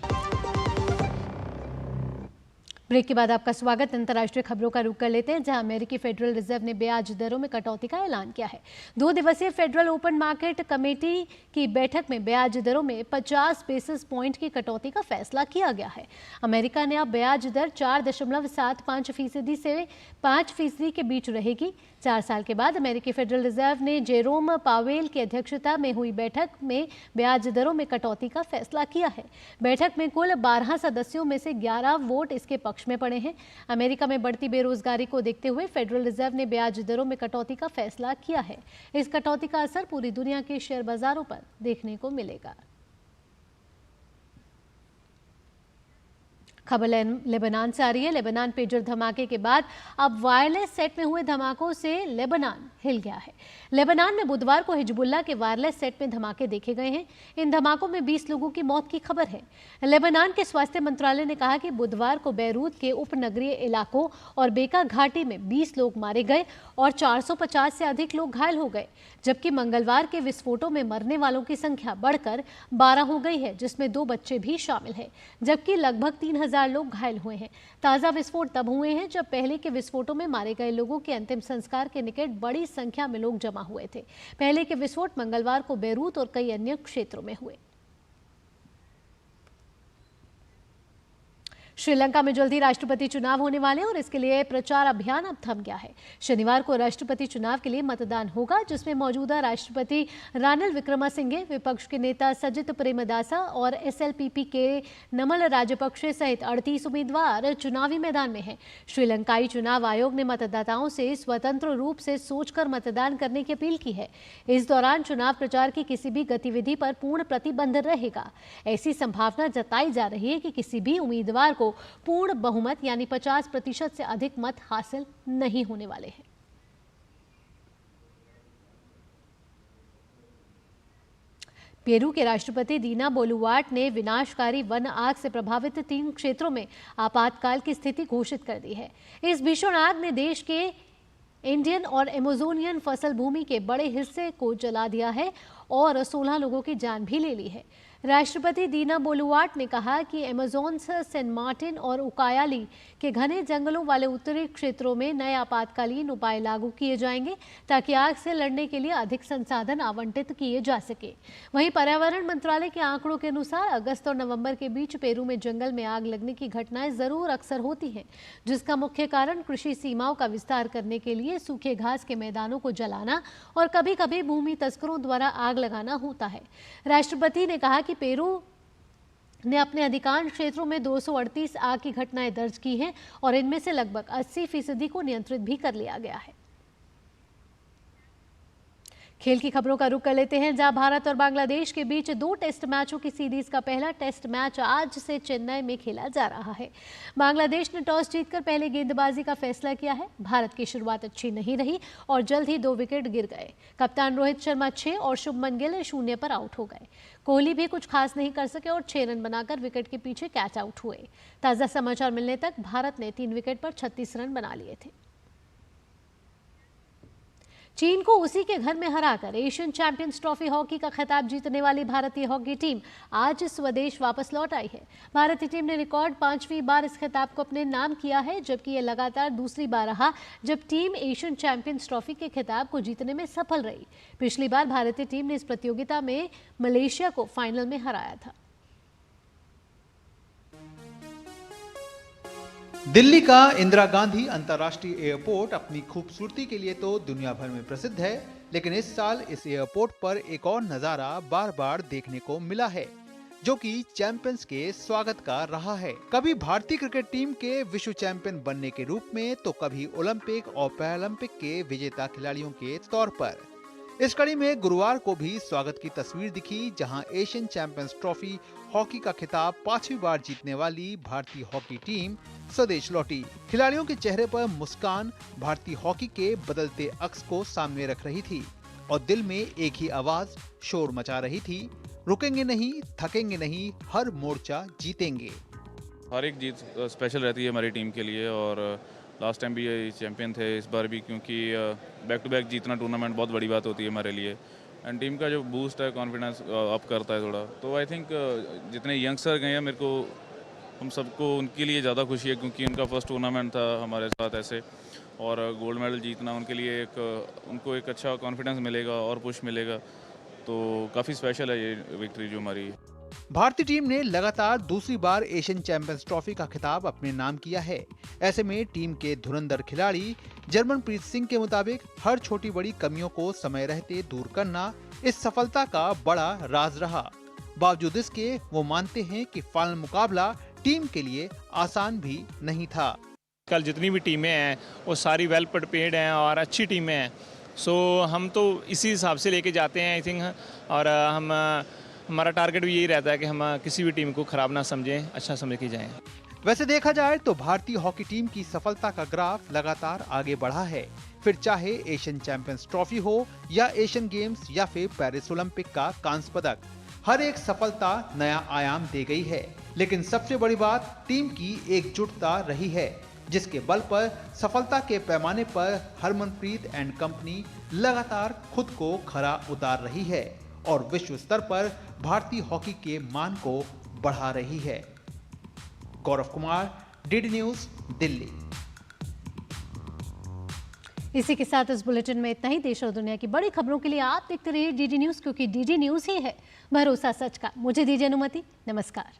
ब्रेक के बाद आपका स्वागत। अंतर्राष्ट्रीय खबरों का रुख कर लेते हैं, जहां अमेरिकी फेडरल रिजर्व ने ब्याज दरों में कटौती का ऐलान किया है। 2 दिवसीय फेडरल ओपन मार्केट कमेटी की बैठक में ब्याज दरों में 50 बेसिस पॉइंट की कटौती का फैसला किया गया है। अमेरिका ने अब ब्याज दर 4.75% से 5% के बीच रहेगी। 4 साल के बाद अमेरिकी फेडरल रिजर्व ने जेरोम पावेल की अध्यक्षता में हुई बैठक में ब्याज दरों में कटौती का फैसला किया है। बैठक में कुल 12 सदस्यों में से 11 वोट इसके पक्ष में पड़े हैं। अमेरिका में बढ़ती बेरोजगारी को देखते हुए फेडरल रिजर्व ने ब्याज दरों में कटौती का फैसला किया है। इस कटौती का असर पूरी दुनिया के शेयर बाजारों पर देखने को मिलेगा। खबर लेबनान से आ रही है। लेबनान पेजर धमाके के बाद अब वायरलेस सेट में हुए धमाकों से लेबनान हिल गया है। लेबनान में बुधवार को हिजबुल्लाह के वायरलेस सेट में धमाके देखे गए हैं। इन धमाकों में 20 लोगों की मौत की खबर है। लेबनान के स्वास्थ्य मंत्रालय ने कहा कि बुधवार को बैरूत के उपनगरीय इलाकों और बेका घाटी में 20 लोग मारे गए और 450 से अधिक लोग घायल हो गए, जबकि मंगलवार के विस्फोटों में मरने वालों की संख्या बढ़कर 12 हो गई है, जिसमें 2 बच्चे भी शामिल हैं, जबकि लगभग 3000 लोग घायल हुए हैं। ताज़ा विस्फोट तब हुए हैं जब पहले के विस्फोटों में मारे गए लोगों के अंतिम संस्कार के निकट बड़ी संख्या में लोग जमा हुए थे। पहले के विस्फोट मंगलवार को बैरूत और कई अन्य क्षेत्रों में हुए। श्रीलंका में जल्दी राष्ट्रपति चुनाव होने वाले हैं और इसके लिए प्रचार अभियान अब थम गया है। शनिवार को राष्ट्रपति चुनाव के लिए मतदान होगा, जिसमें मौजूदा राष्ट्रपति रानिल विक्रमसिंघे, विपक्ष के नेता सजित प्रेमदासा और SLPP के नमल राजपक्षे सहित 38 उम्मीदवार चुनावी मैदान में हैं। श्रीलंकाई चुनाव आयोग ने मतदाताओं से स्वतंत्र रूप से सोचकर मतदान करने की अपील की है। इस दौरान चुनाव प्रचार की किसी भी गतिविधि पर पूर्ण प्रतिबंध रहेगा। ऐसी संभावना जताई जा रही है कि किसी भी उम्मीदवार को पूर्ण बहुमत यानी 50% से अधिक मत हासिल नहीं होने वाले हैं। पेरू के राष्ट्रपति दीना बोलुआर्ट ने विनाशकारी वन आग से प्रभावित 3 क्षेत्रों में आपातकाल की स्थिति घोषित कर दी है। इस भीषण आग ने देश के इंडियन और एमेजोनियन फसल भूमि के बड़े हिस्से को जला दिया है और 16 लोगों की जान भी ले ली है। राष्ट्रपति दीना बोलुआर्ट ने कहा कि अमेज़न, सेंट मार्टिन और उकायाली के घने जंगलों वाले उत्तरी क्षेत्रों में नए आपातकालीन उपाय लागू किए जाएंगे ताकि आग से लड़ने के लिए अधिक संसाधन आवंटित किए जा सके। वहीं पर्यावरण मंत्रालय के आंकड़ों के अनुसार अगस्त और नवंबर के बीच पेरू में जंगल में आग लगने की घटनाएं जरूर अक्सर होती हैं, जिसका मुख्य कारण कृषि सीमाओं का विस्तार करने के लिए सूखे घास के मैदानों को जलाना और कभी कभी भूमि तस्करों द्वारा आग लगाना होता है। राष्ट्रपति ने कहा कि पेरू ने अपने अधिकांश क्षेत्रों में 238 आग की घटनाएं दर्ज की हैं और इनमें से लगभग 80% को नियंत्रित भी कर लिया गया है। खेल की खबरों का रुख कर लेते हैं, जहां भारत और बांग्लादेश के बीच 2 टेस्ट मैचों की सीरीज का पहला टेस्ट मैच आज से चेन्नई में खेला जा रहा है। बांग्लादेश ने टॉस जीतकर पहले गेंदबाजी का फैसला किया है। भारत की शुरुआत अच्छी नहीं रही और जल्द ही 2 विकेट गिर गए। कप्तान रोहित शर्मा 6 और शुभमन गिल 0 पर आउट हो गए। कोहली भी कुछ खास नहीं कर सके और 6 रन बनाकर विकेट के पीछे कैच आउट हुए। ताज़ा समाचार मिलने तक भारत ने 3 विकेट पर 36 रन बना लिए थे। चीन को उसी के घर में हराकर एशियन चैंपियंस ट्रॉफी हॉकी का खिताब जीतने वाली भारतीय हॉकी टीम आज स्वदेश वापस लौट आई है। भारतीय टीम ने रिकॉर्ड 5वीं बार इस खिताब को अपने नाम किया है, जबकि यह लगातार दूसरी बार रहा जब टीम एशियन चैंपियंस ट्रॉफी के खिताब को जीतने में सफल रही। पिछली बार भारतीय टीम ने इस प्रतियोगिता में मलेशिया को फाइनल में हराया था। दिल्ली का इंदिरा गांधी अंतर्राष्ट्रीय एयरपोर्ट अपनी खूबसूरती के लिए तो दुनिया भर में प्रसिद्ध है, लेकिन इस साल इस एयरपोर्ट पर एक और नजारा बार बार देखने को मिला है, जो कि चैंपियंस के स्वागत का रहा है। कभी भारतीय क्रिकेट टीम के विश्व चैंपियन बनने के रूप में, तो कभी ओलंपिक और पैरालंपिक के विजेता खिलाड़ियों के तौर पर। इस कड़ी में गुरुवार को भी स्वागत की तस्वीर दिखी, जहां एशियन चैंपियंस ट्रॉफी हॉकी का खिताब 5वीं बार जीतने वाली भारतीय हॉकी टीम स्वदेश लौटी। खिलाड़ियों के चेहरे पर मुस्कान भारतीय हॉकी के बदलते अक्स को सामने रख रही थी और दिल में एक ही आवाज शोर मचा रही थी, रुकेंगे नहीं, थकेंगे नहीं, हर मोर्चा जीतेंगे। हर एक जीत स्पेशल रहती है हमारी टीम के लिए और लास्ट टाइम भी ये चैंपियन थे, इस बार भी, क्योंकि बैक टू बैक जीतना टूर्नामेंट बहुत बड़ी बात होती है हमारे लिए। एंड टीम का जो बूस्ट है, कॉन्फिडेंस अप करता है थोड़ा। तो आई थिंक जितने यंगस्टर गए हैं, मेरे को हम सबको उनके लिए ज़्यादा खुशी है, क्योंकि उनका फर्स्ट टूर्नामेंट था हमारे साथ ऐसे, और गोल्ड मेडल जीतना उनके लिए उनको एक अच्छा कॉन्फिडेंस मिलेगा और पुश मिलेगा। तो काफ़ी स्पेशल है ये विक्ट्री जो हमारी। भारतीय टीम ने लगातार दूसरी बार एशियन चैंपियंस ट्रॉफी का खिताब अपने नाम किया है। ऐसे में टीम के धुरंधर खिलाड़ी जर्मनप्रीत सिंह के मुताबिक हर छोटी बड़ी कमियों को समय रहते दूर करना इस सफलता का बड़ा राज रहा। बावजूद इसके वो मानते हैं कि फाइनल मुकाबला टीम के लिए आसान भी नहीं था। कल जितनी भी टीमें हैं वो सारी वेल प्रिपेयर्ड हैं और अच्छी टीमें हैं। सो हम तो इसी हिसाब से लेके जाते हैं आई थिंक, और हमारा टारगेट भी यही रहता है कि हम किसी भी टीम को खराब ना समझें, अच्छा समझ के जाएं। वैसे देखा जाए तो भारतीय हॉकी टीम की सफलता का ग्राफ लगातार आगे बढ़ा है, फिर चाहे एशियन चैंपियंस ट्रॉफी हो या एशियन गेम्स या फिर पेरिस ओलंपिक का कांस्य पदक। हर एक सफलता नया आयाम दे गई है, लेकिन सबसे बड़ी बात टीम की एकजुटता रही है, जिसके बल पर सफलता के पैमाने पर हरमनप्रीत एंड कंपनी लगातार खुद को खरा उतार रही है और विश्व स्तर पर भारतीय हॉकी के मान को बढ़ा रही है। Gaurav Kumar, DD news, Delhi. इसी के साथ इस बुलेटिन में इतना ही। देश और दुनिया की बड़ी खबरों के लिए आप देखते रहिए डीडी न्यूज, क्योंकि डीडी न्यूज ही है भरोसा सच का। मुझे दीजिए अनुमति, नमस्कार।